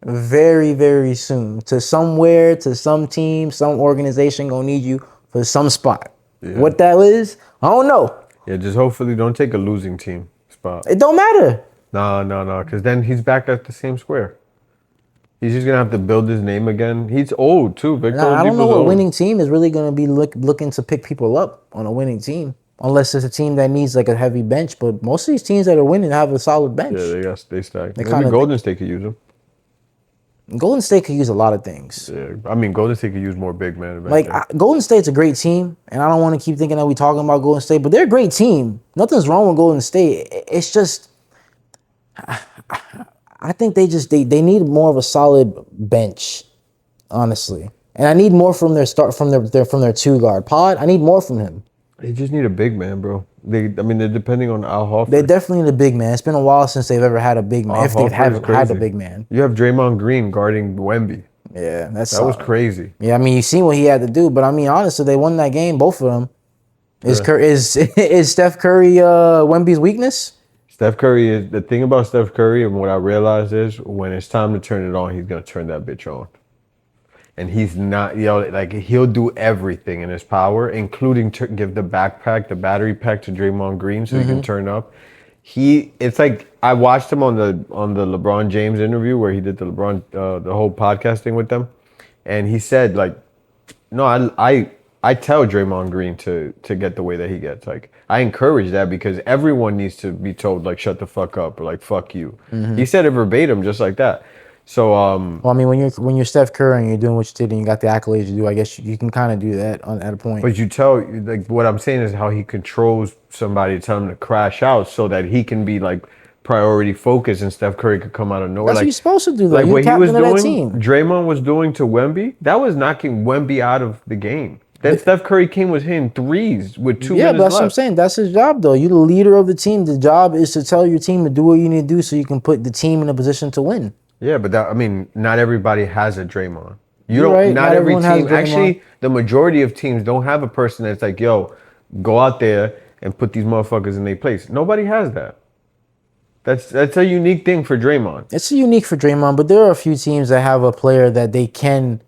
very, very soon. To somewhere, to some team, some organization gonna need you for some spot. Yeah. What that is, I don't know. Yeah, just hopefully don't take a losing team spot. It don't matter. No, because then he's back at the same square. He's just gonna have to build his name again. He's old too. Victor I don't know what old. winning team is really gonna be looking to pick people up on a winning team, unless it's a team that needs like a heavy bench. But most of these teams that are winning have a solid bench. Yeah, they stack. Maybe Golden State could use them. Golden State could use a lot of things. Yeah, I mean Golden State could use more big men. Like Golden State's a great team, and I don't want to keep thinking that we talking about Golden State, but they're a great team. Nothing's wrong with Golden State. It's just, I think they need more of a solid bench, honestly. And I need more from their two guard. Pod, I need more from him. They just need a big man, bro. They're depending on Al Horford. They definitely need a big man. It's been a while since they've ever had a big man. If they've had a big man. You have Draymond Green guarding Wemby. Yeah, that was crazy. Yeah, I mean, you seen what he had to do, but I mean, honestly, they won that game, both of them. Is Steph Curry Wemby's weakness? Steph Curry is the thing about Steph Curry, and what I realized is when it's time to turn it on, he's gonna turn that bitch on. And he's not, like he'll do everything in his power, including give the battery pack to Draymond Green so he can turn up. It's like I watched him on the LeBron James interview where he did the whole podcasting with them, and he said like, no, I tell Draymond Green to get the way that he gets. Like I encourage that because everyone needs to be told like shut the fuck up or like fuck you. He said it verbatim just like that. So well, I mean, when you're Steph Curry and you're doing what you did and you got the accolades you do, I guess you can kind of do that at a point. But like what I'm saying is how he controls somebody, tell him to crash out so that he can be like priority focused and Steph Curry could come out of nowhere. That's what you're supposed to do. Like what he was doing, Draymond was doing to Wemby, that was knocking Wemby out of the game. Then Steph Curry was hitting threes with 2 minutes left. Yeah, but that's what I'm saying. That's his job, though. You're the leader of the team. The job is to tell your team to do what you need to do so you can put the team in a position to win. Yeah, but not everybody has a Draymond. Not every team. Actually, the majority of teams don't have a person that's like, yo, go out there and put these motherfuckers in their place. Nobody has that. That's a unique thing for Draymond. It's unique for Draymond, but there are a few teams that have a player that they can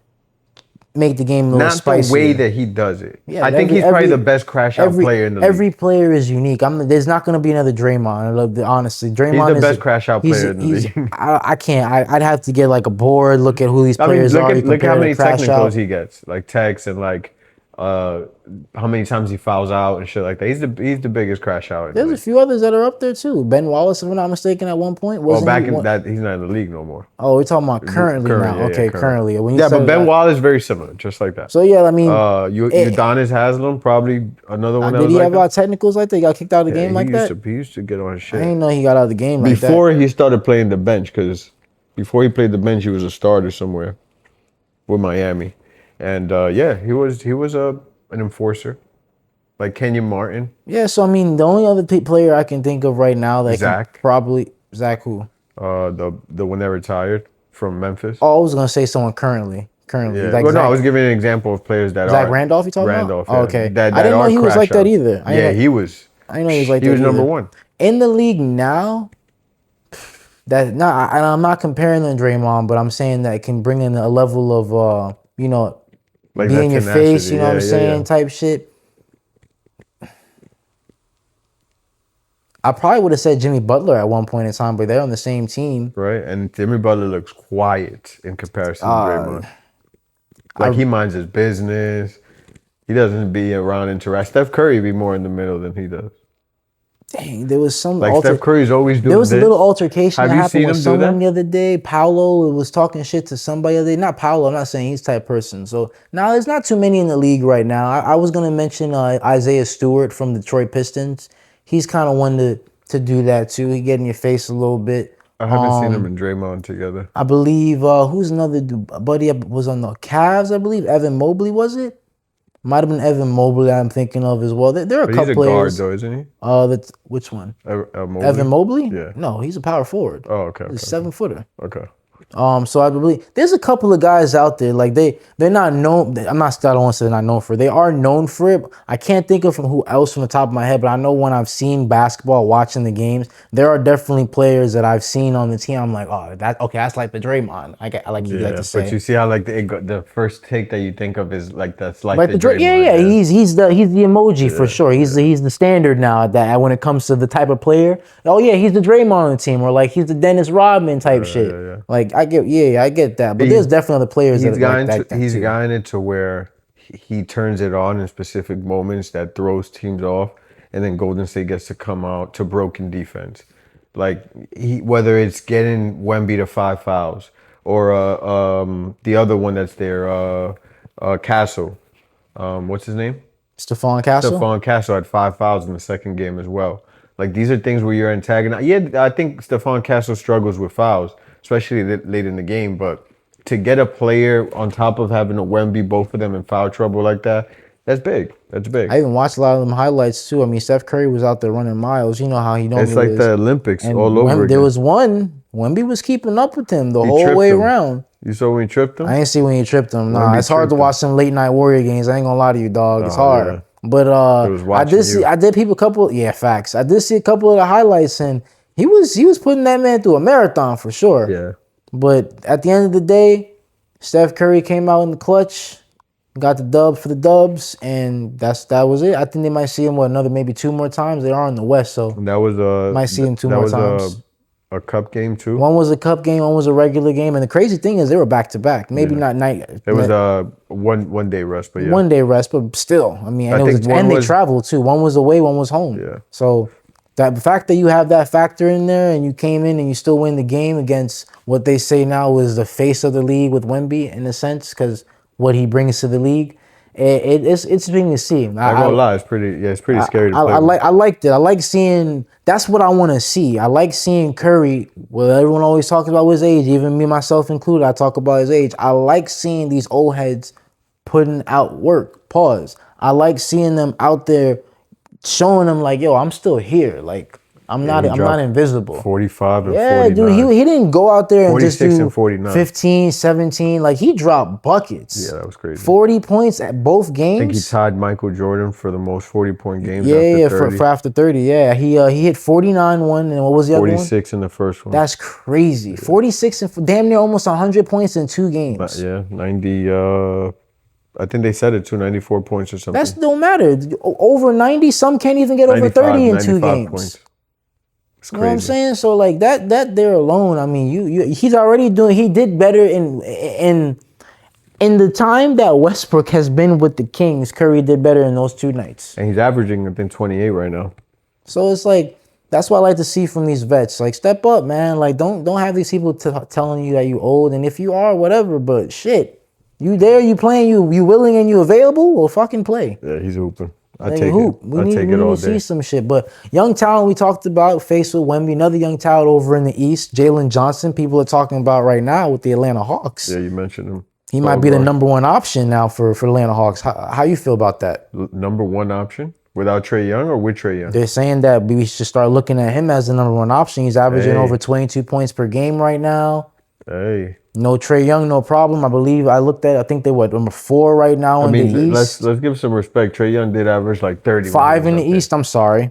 make the game a little spicier. Not the way that he does it. Yeah, I think he's probably the best crash out player in the league. Every player is unique. There's not going to be another Draymond. Honestly, Draymond is the best crash out player in the league. I can't. I'd have to get like a board, look at who these players are. Look how many technicals he gets, like techs and like how many times he fouls out and shit like that. He's the biggest crash out. There's a few others that are up there too. Ben Wallace, if I'm not mistaken, at one point. Well, back in that, he's not in the league no more. Oh, we're talking about currently now. Okay, currently. Yeah, but Ben Wallace is very similar, just like that. So yeah, I mean, Udonis Haslem, probably another one. Did he have technicals like that? He got kicked out of the game like that? He used to get on his shit. I didn't know he got out of the game like that. Before he started playing the bench, because before he played the bench, he was a starter somewhere with Miami, and he was an enforcer, like Kenyon Martin. Yeah, so I mean, the only other player I can think of right now that Zach who? The one that retired from Memphis. Oh, I was gonna say someone currently. Yeah. Like I was giving an example of players that Zach Randolph. You talking Randolph, about? Yeah. Oh, okay. I didn't know he was like that either. He was. I didn't know he was like that. He was number one in the league now. And I'm not comparing them to Draymond, but I'm saying that it can bring in a level of like be in your face, you know what I'm saying, type shit. I probably would have said Jimmy Butler at one point in time, but they're on the same team. Right, and Jimmy Butler looks quiet in comparison to Draymond. Like he minds his business. He doesn't be around interact. Steph Curry be more in the middle than he does. Dang, there was some Steph Curry's always doing. There was a little altercation that happened with someone the other day. Paolo was talking shit to somebody the other day. Not Paolo, I'm not saying he's type person. So now there's not too many in the league right now. I was gonna mention Isaiah Stewart from the Detroit Pistons. He's kind of one to do that too. He get in your face a little bit. I haven't seen him and Draymond together. I believe who's another buddy was on the Cavs. I believe Evan Mobley, was it? Might have been Evan Mobley I'm thinking of as well. There are a couple players. He's a guard though, isn't he? Which one? Mobley? Evan Mobley? Yeah. No, he's a power forward. Oh, okay. He's a 7-footer. Okay. So I believe there's a couple of guys out there like they're not known. I don't want to say they're not known for it. They are known for it. I can't think of who else from the top of my head, but I know when I've seen basketball, watching the games, there are definitely players that I've seen on the team. I'm like, oh, that's like the Draymond. I like you like to say. But you see how like the first take that you think of is like that's like Right, the Draymond. yeah. He's the emoji for sure. He's the standard now that when it comes to the type of player. Oh yeah, he's the Draymond on the team, or like he's the Dennis Rodman type shit. Yeah. Like I get that, but there's definitely other players that like that. He's too. gotten it to where he turns it on in specific moments that throws teams off, and then Golden State gets to come out to broken defense. Like whether it's getting Wemby to 5 fouls or the other one that's there, Castle. What's his name? Stephon Castle. Stephon Castle had 5 fouls in the second game as well. Like these are things where you're antagonizing. Yeah, I think Stephon Castle struggles with fouls, especially late in the game. But to get a player on top of having a Wemby, both of them in foul trouble like that, that's big. That's big. I even watched a lot of them highlights too. I mean, Steph Curry was out there running miles. You know how he normally It's like is. the Olympics And all over again. There was one. Wemby was keeping up with him the whole way around. You saw when he tripped him? I ain't see when he tripped him. Nah, it's hard to watch some late night Warrior games. I ain't gonna lie to you, dog. It's hard. Yeah. But I did peep a couple. Yeah, facts. I did see a couple of the highlights, and he was putting that man through a marathon for sure. Yeah. But at the end of the day, Steph Curry came out in the clutch, got the dub for the dubs, and that was it. I think they might see him another maybe 2 more times. They are in the West, so that was might see him 2 more times. A cup game too. One was a cup game, one was a regular game, and the crazy thing is they were back to back. Maybe not night. It was a one day rest, but yeah. 1 day rest, but still, I mean, they traveled too. One was away, one was home. Yeah. So the fact that you have that factor in there, and you came in and you still win the game against what they say now is the face of the league with Wemby in a sense, because what he brings to the league. It's interesting to see. I gonna lie, it's pretty scary to play. I liked it. I like seeing. That's what I want to see. I like seeing Curry. Well, everyone always talks about his age, even me myself included. I talk about his age. I like seeing these old heads putting out work. Pause. I like seeing them out there, showing them like, yo, I'm still here. Like I'm not invisible. 45 and 49. Yeah, dude, he didn't go out there and just do and 49. 15, 17. Like, he dropped buckets. Yeah, that was crazy. 40 points at both games. I think he tied Michael Jordan for the most 40-point games for after 30. Yeah, he hit 49 one, and what was the other one? 46 in the first one. That's crazy. Yeah. 46 and damn near almost 100 points in 2 games. Yeah, 90. I think they said it too, 94 points or something. That don't matter. Over 90, some can't even get over 30 in 2 games. Points. You know what I'm saying? So like that there alone, I mean, he's already he did better in the time that Westbrook has been with the Kings. Curry did better in those 2 nights. And he's averaging, I think, 28 right now. So it's like, that's what I like to see from these vets. Like, step up, man. Like, don't have these people telling you that you old, and if you are, whatever, but shit. You there, you playing, you willing and you available, well, fucking play. Yeah, he's hooping. I take it. We need to see some shit. But young talent we talked about, faced with Wemby, another young talent over in the East, Jalen Johnson, people are talking about right now with the Atlanta Hawks. Yeah, you mentioned him. He might be the number 1 option now for Atlanta Hawks. How you feel about that? Number 1 option? Without Trae Young or with Trae Young? They're saying that we should start looking at him as the number 1 option. He's averaging over 22 points per game right now. Hey. No Trae Young, no problem. I believe I looked at. I think they number 4 right now in the East. Let's give some respect. Trae Young did average like 30. 5 in the East. I'm sorry,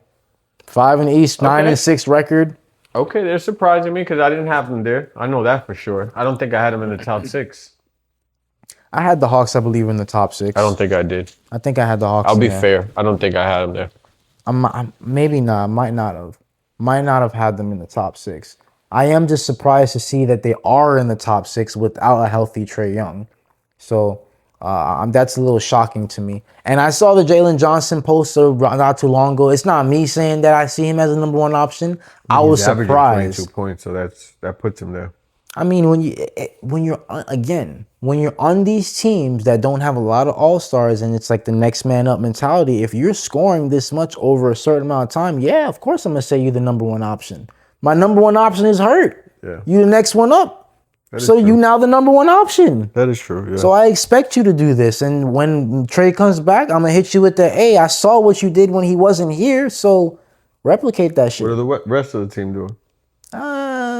5 in the East. 9-6 record. Okay, they're surprising me because I didn't have them there. I know that for sure. I don't think I had them in the top 6. I had the Hawks, I believe, in the top 6. I don't think I did. I think I had the Hawks. I'll be fair. I don't think I had them there. I'm maybe not. Might not have had them in the top 6. I am just surprised to see that they are in the top 6 without a healthy Trae Young. So that's a little shocking to me. And I saw the Jalen Johnson poster not too long ago. It's not me saying that I see him as a number 1 option. I was surprised. 22 points, so that puts him there. I mean, when you're on these teams that don't have a lot of all-stars and it's like the next man up mentality, if you're scoring this much over a certain amount of time, yeah, of course I'm going to say you're the number 1 option. My number 1 option is hurt. Yeah. You the next one up. So true. You now the number 1 option. That is true, yeah. So I expect you to do this. And when Trae comes back, I'm going to hit you with the, hey, I saw what you did when he wasn't here, so replicate that shit. What are the rest of the team doing?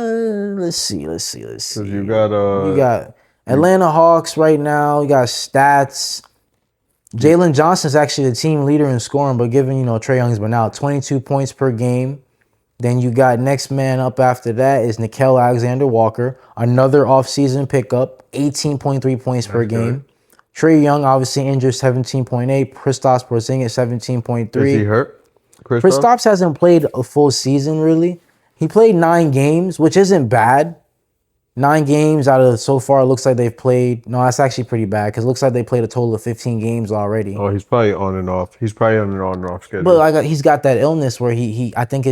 Let's see. Because you got You got Atlanta Hawks right now. You got stats. Jalen Johnson's actually the team leader in scoring, but given, Trae Young's been out, 22 points per game. Then you got next man up after that is Nickeil Alexander-Walker, another offseason pickup, 18.3 points per game. Good. Trae Young obviously injured, 17.8. Kristaps Porzingis, 17.3. Is he hurt? Kristaps hasn't played a full season, really. He played 9 games, which isn't bad. 9 games out of so far, it looks like they've played. No, that's actually pretty bad because it looks like they played a total of 15 games already. Oh, he's probably on and off. He's probably on and off schedule. But he's got that illness where I think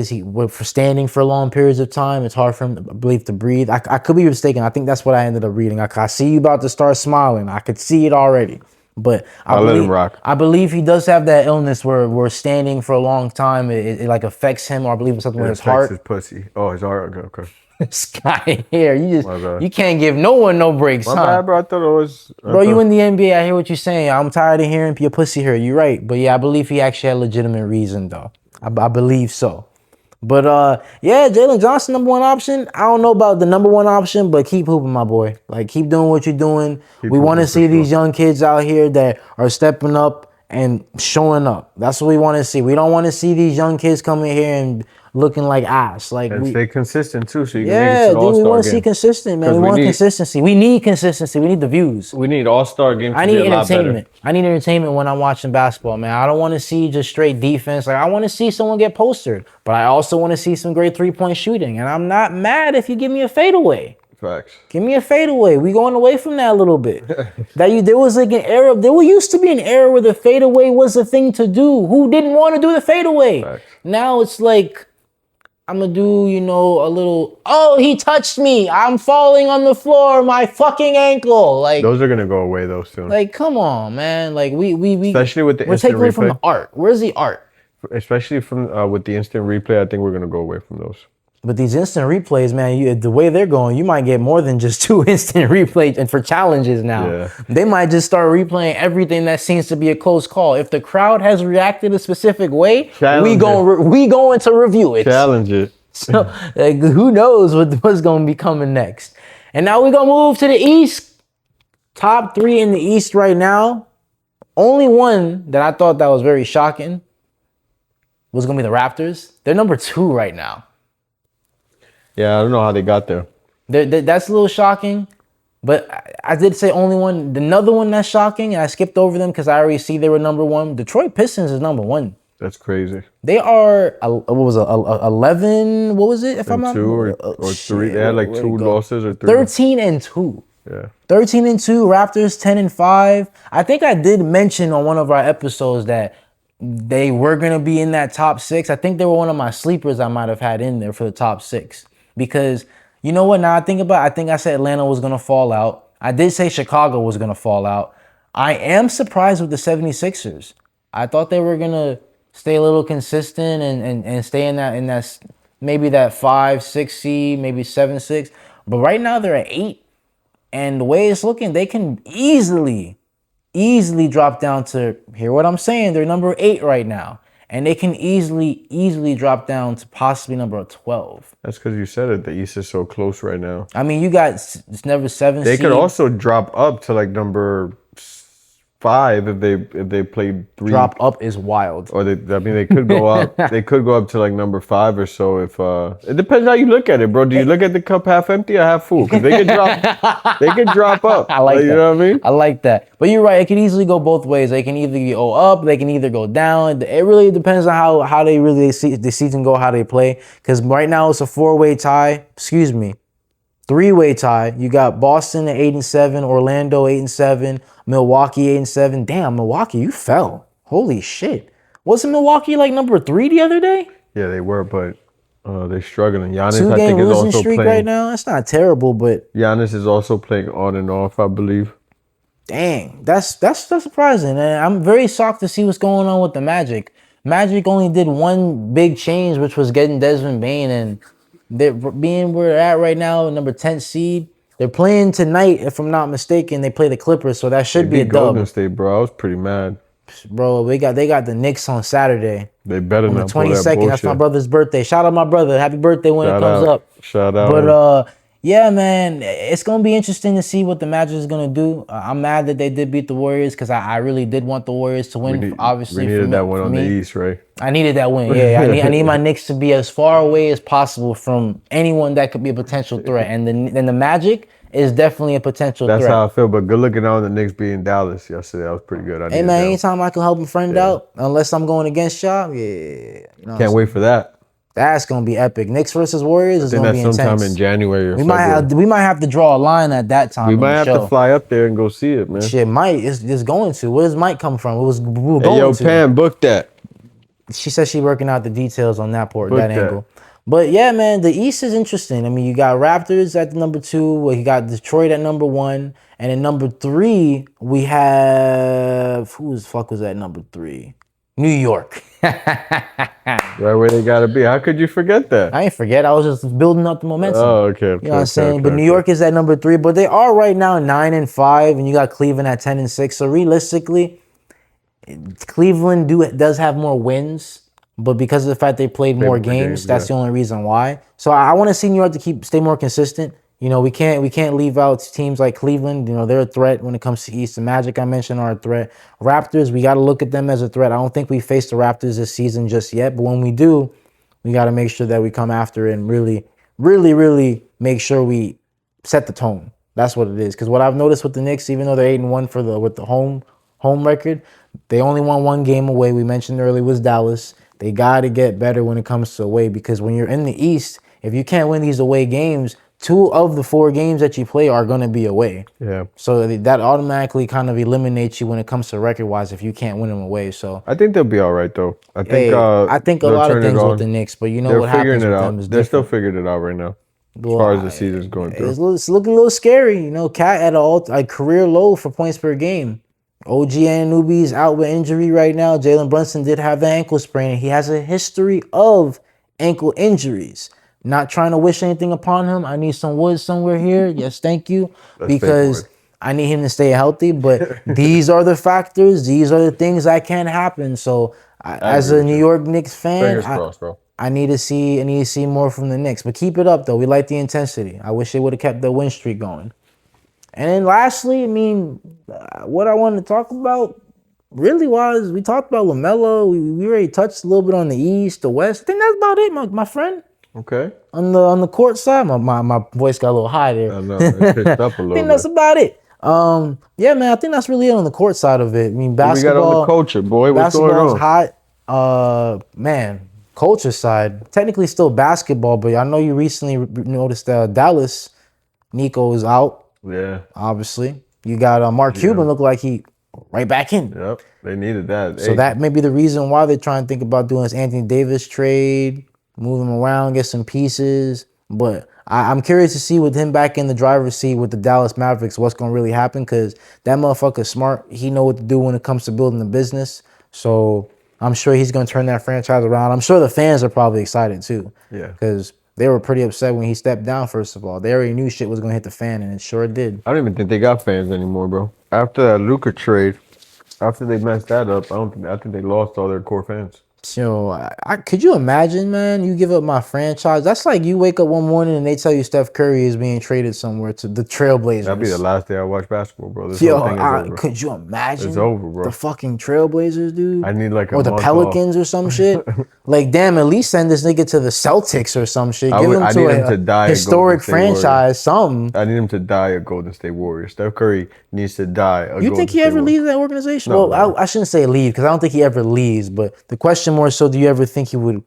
for standing for long periods of time, it's hard for him, I believe, to breathe. I could be mistaken. I think that's what I ended up reading. I see you about to start smiling. I could see it already. But let him rock. I believe he does have that illness where standing for a long time, it like affects him, or I believe it's something with his heart. His pussy. Oh, his heart. Okay. This guy here, you can't give no one no breaks, My bad, bro. I thought it was. You in the NBA, I hear what you're saying. I'm tired of hearing your pussy hurt. You're right. But yeah, I believe he actually had legitimate reason, though. I believe so. But yeah, Jalen Johnson, number 1 option. I don't know about the number 1 option, but keep hooping, my boy. Like, keep doing what you're doing. We want to see these young kids out here that are stepping up and showing up. That's what we want to see. We don't want to see these young kids coming here and looking like ass. And stay consistent too, so you can make it to the All-Star we want to see consistent, man. We want consistency. We need consistency. We need the views. We need All-Star games. I need entertainment. I need entertainment when I'm watching basketball, man. I don't want to see just straight defense. Like, I want to see someone get postered, but I also want to see some great 3-point shooting. And I'm not mad if you give me a fadeaway. Facts. Give me a fadeaway. We going away from that a little bit. There was like an era. There used to be an era where the fadeaway was a thing to do. Who didn't want to do the fadeaway? Facts. Now it's like, I'm going to do, a little, oh, he touched me. I'm falling on the floor. My fucking ankle. Like, those are going to go away, though, soon. Like, come on, man. Like, we especially with the we're taking away from the art. Where's the art? Especially from with the instant replay, I think we're going to go away from those. But these instant replays, man, the way they're going, you might get more than just 2 instant replays and for challenges now. Yeah. They might just start replaying everything that seems to be a close call. If the crowd has reacted a specific way, we going to review it. Challenge it. So, like, who knows what's going to be coming next. And now we're going to move to the East. Top 3 in the East right now. Only one that I thought that was very shocking was going to be the Raptors. They're number 2 right now. Yeah, I don't know how they got there. That's a little shocking, but I did say only one. Another one that's shocking, and I skipped over them because I already see they were number 1. Detroit Pistons is number 1. That's crazy. They are, what was it, 11, what was it, if I'm not 2 or 3. They had like 2 losses or 3. 13-2. Yeah. 13-2, Raptors 10-5. I think I did mention on one of our episodes that they were going to be in that top 6. I think they were one of my sleepers I might have had in there for the top 6. Because, you know what, now I think about it, I think I said Atlanta was going to fall out. I did say Chicago was going to fall out. I am surprised with the 76ers. I thought they were going to stay a little consistent and stay in that maybe that 5-6 seed, maybe 7-6. But right now they're at 8. And the way it's looking, they can easily drop down to, hear what I'm saying, they're number 8 right now. And they can easily drop down to possibly number 12. That's because you said it. The East is so close right now. I mean, you got it's never 7 They could also drop up to like number 5 if they played 3. Drop up is wild. Or they could go up. They could go up to like number 5 or so. If it depends how you look at it, bro. Do you look at the cup half empty or half full? Because they could drop up. I like that. You know what I mean? I like that. But you're right. It can easily go both ways. They can either go up. They can either go down. It really depends on how they really see the season go, how they play. Because right now it's a 4-way tie. 3-way tie. You got Boston at 8-7, Orlando 8-7, Milwaukee 8-7. Damn, Milwaukee, you fell. Holy shit. Wasn't Milwaukee like number 3 the other day? Yeah, they were, but they're struggling. Giannis, 2-game I think, is losing also streak playing right now. That's not terrible, but Giannis is also playing on and off, I believe. Dang, that's surprising. And I'm very shocked to see what's going on with the Magic. Magic only did one big change, which was getting Desmond Bane, and they're being where they're at right now, number 10 seed. They're playing tonight, if I'm not mistaken. They play the Clippers, so that should be a dub. Golden State, bro. I was pretty mad. Bro, they got the Knicks on Saturday. They better On the not pull that 22nd. That's my bullshit. brother's birthday. Shout out my brother. Happy birthday when it Shout comes out. up. Shout out. But yeah, man, it's gonna be interesting to see what the Magic is gonna do. I'm mad that they did beat the Warriors because I really did want the Warriors to win. We Obviously, needed that one on the me, East, right? I needed that win. Yeah, I need my Knicks to be as far away as possible from anyone that could be a potential threat. And the Magic is definitely a potential That's threat. how I feel. But good looking on the Knicks beating Dallas yesterday. That was pretty good. Hey man, anytime I can help a friend out, unless I'm going against y'all, yeah. You know Can't wait for that. That's gonna be epic. Knicks versus Warriors is gonna be intense. Sometime in January or we might have to draw a line at that time. We might have to fly up there and go see it, man. Shit, Mike is going to. Where does Mike come from? We were going yo, to. Pam, book that. She said she working out the details on that angle. But yeah, man, the East is interesting. I mean, you got Raptors at the number 2. You got Detroit at number 1, and at number 3 we have who the fuck was at number 3? New York. Right where they gotta be. How could you forget that? I ain't forget. I was just building up the momentum. Oh, okay. You know what I'm saying? But New York is at number 3. But they are right now 9-5, and you got Cleveland at 10-6. So realistically, Cleveland does have more wins, but because of the fact they played more games, that's the only reason why. So I want to see New York to stay more consistent. You know, we can't leave out teams like Cleveland. You know, they're a threat when it comes to East. The Magic I mentioned are a threat. Raptors, we got to look at them as a threat. I don't think we faced the Raptors this season just yet, but when we do, we got to make sure that we come after it and really, really, really make sure we set the tone. That's what it is. Because what I've noticed with the Knicks, even though they're 8-1 with the home record, they only won 1 game away. We mentioned earlier was Dallas. They got to get better when it comes to away, because when you're in the East, if you can't win these away games, 2 of the 4 games that you play are going to be away. Yeah. So that automatically kind of eliminates you when it comes to record-wise if you can't win them away. So I think they'll be all right, though. I think a lot of things with the Knicks, but you know what happens with them is different. They're still figuring it out right now. As far as the season's going through. It's looking a little scary. You know, Cat at a career low for points per game. OG Anunoby's out with injury right now. Jalen Brunson did have the ankle sprain, and he has a history of ankle injuries. Not trying to wish anything upon him. I need some wood somewhere here. Yes, thank you. Because I need him to stay healthy. But these are the factors. These are the things that can happen. So as a New York Knicks fan, I need to see more from the Knicks. But keep it up, though. We like the intensity. I wish they would have kept the win streak going. And then lastly, I mean, what I wanted to talk about really was we talked about LaMelo. We already touched a little bit on the East, the West. I think that's about it, my friend. Okay. On the court side, my voice got a little high there. I know, it picked up a little I think that's about it. Yeah, man, I think that's really it on the court side of it. I mean, basketball. We got on the culture, boy. What's going on? Basketball's hot. Man, culture side. Technically still basketball, but I know you recently noticed Dallas, Nico is out. Yeah. Obviously. You got Mark Cuban look like he right back in. Yep. They needed that. So that may be the reason why they're trying to think about doing this Anthony Davis trade. Move him around, get some pieces. But I'm curious to see with him back in the driver's seat with the Dallas Mavericks, what's going to really happen, because that motherfucker's smart. He know what to do when it comes to building a business. So I'm sure he's going to turn that franchise around. I'm sure the fans are probably excited too. Yeah. Because they were pretty upset when he stepped down, first of all. They already knew shit was going to hit the fan, and it sure did. I don't even think they got fans anymore, bro. After that Luka trade, after they messed that up, I think they lost all their core fans. So, could you imagine, man? You give up my franchise. That's like you wake up one morning and they tell you Steph Curry is being traded somewhere to the Trailblazers. That'd be the last day I watch basketball, bro. This whole thing is over. Could you imagine? It's over, bro. The fucking Trailblazers, dude. I need like or the Pelicans or some shit. Like, damn, at least send this nigga to the Celtics or some shit. Give him to a historic franchise, something. I need him to die a Golden State Warrior. Steph Curry needs to die. You think he ever leaves that organization? No, well, I shouldn't say leave, because I don't think he ever leaves. But the question more so, do you ever think he would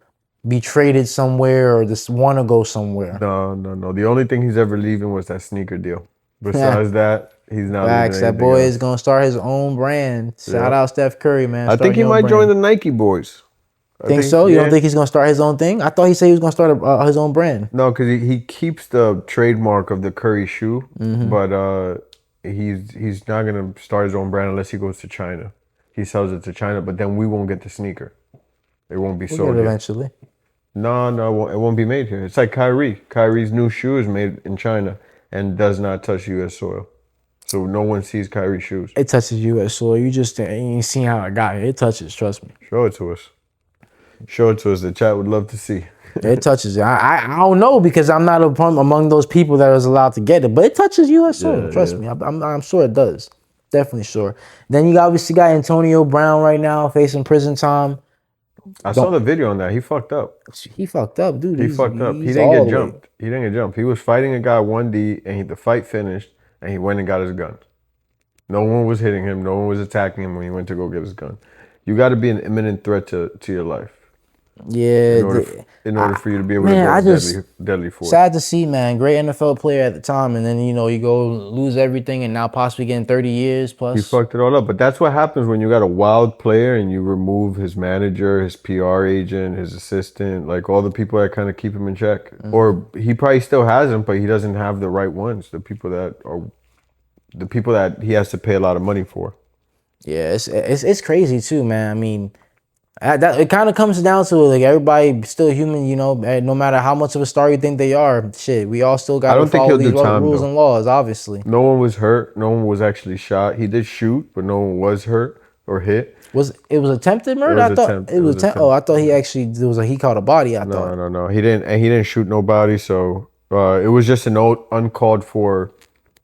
be traded somewhere or just want to go somewhere? No. The only thing he's ever leaving was that sneaker deal. Besides that, he's not. Facts. That boy is gonna start his own brand. Shout out Steph Curry, man. I think he might join the Nike boys. Think so? You don't think he's gonna start his own thing? I thought he said he was gonna start his own brand. No, because he keeps the trademark of the Curry shoe, but he's not gonna start his own brand unless he goes to China. He sells it to China, but then we won't get the sneaker. It won't be sold eventually. No, it won't be made here. It's like Kyrie. Kyrie's new shoe is made in China and does not touch U.S. soil. So no one sees Kyrie's shoes. It touches U.S. soil. You just ain't seen how it got here. It touches. Trust me. Show it to us. Show it to us. The chat would love to see. It touches it. I don't know because I'm not among those people that is allowed to get it, but it touches U.S. soil. Trust me. I'm sure it does. Definitely sure. Then you obviously got Antonio Brown right now facing prison time. I saw the video on that. He fucked up. He fucked up, dude. He fucked up. He didn't get jumped. He didn't get jumped. He was fighting a guy 1D, and the fight finished, and he went and got his gun. No one was hitting him. No one was attacking him when he went to go get his gun. You got to be an imminent threat to your life. Yeah. In order for you to be able to go deadly force. Sad to see, man. Great NFL player at the time, and then, you go lose everything and now possibly getting 30 years plus. He fucked it all up. But that's what happens when you got a wild player and you remove his manager, his PR agent, his assistant, like all the people that kind of keep him in check. Mm-hmm. Or he probably still has them, but he doesn't have the right ones. The people that he has to pay a lot of money for. Yeah, it's crazy too, man. I mean, it kind of comes down to like everybody still human, no matter how much of a star you think they are. Shit, we all still got to follow these rules and laws, obviously. No one was hurt. No one was actually shot. He did shoot, but no one was hurt or hit. It was attempted murder? I thought it was attempted. Oh, I thought he actually he caught a body. I thought. No. He didn't shoot nobody. So it was just an uncalled for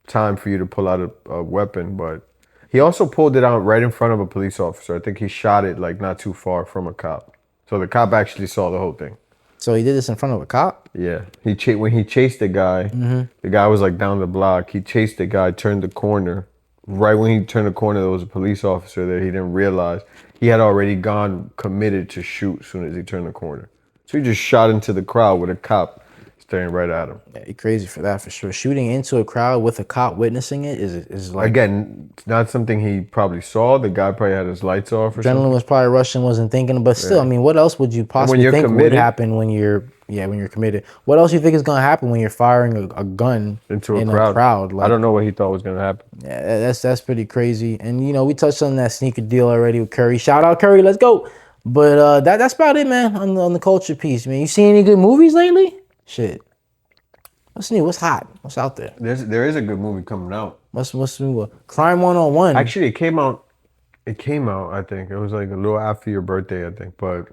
time for you to pull out a weapon, but. He also pulled it out right in front of a police officer. I think he shot it like not too far from a cop. So the cop actually saw the whole thing. So he did this in front of a cop? Yeah. When he chased the guy, the guy was like down the block. He chased the guy, turned the corner. Right when he turned the corner, there was a police officer there. He didn't realize. He had already committed to shoot as soon as he turned the corner. So he just shot into the crowd with a cop staring right at him. Yeah, you're crazy for that, for sure. Shooting into a crowd with a cop witnessing it is like... Again, it's not something he probably saw. The guy probably had his lights off or something. Adrenaline was probably rushing, wasn't thinking. But still, I mean, what else would you possibly think would happen when you're committed? What else you think is going to happen when you're firing a gun into a crowd? Like, I don't know what he thought was going to happen. Yeah, that's pretty crazy. And, we touched on that sneaker deal already with Curry. Shout out Curry, let's go. But that's about it, man, on the culture piece, man. You see any good movies lately? Shit. What's new? What's hot? What's out there? There is a good movie coming out. What's new? Crime 101. Actually, it came out. I think it was like a little after your birthday. I think, but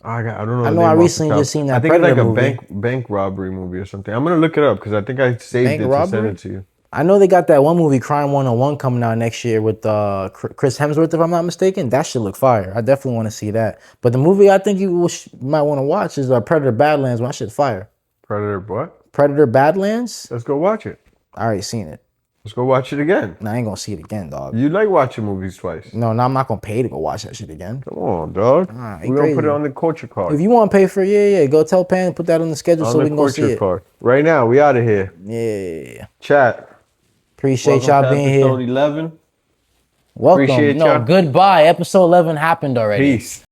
I don't know. I know. I recently just seen that. I think Predator it's like a bank robbery movie or something. I'm gonna look it up because I think I saved it to send it to you. I know they got that one movie, Crime 101, coming out next year with Chris Hemsworth, if I'm not mistaken. That should look fire. I definitely want to see that. But the movie I think you might want to watch is Predator Badlands. That shit's fire. Predator what? Predator Badlands. Let's go watch it. I already seen it. Let's go watch it again. Nah, I ain't gonna see it again, dog. You like watching movies twice? No, I'm not gonna pay to go watch that shit again. Come on, dog. We're gonna put it on the culture card. If you want to pay for it, go tell Pan, put that on the schedule so we can go see it. Card. Right now, we out of here. Yeah. Chat. Appreciate y'all being here. Episode 11. Welcome. Appreciate y'all. Goodbye. Episode 11 happened already. Peace.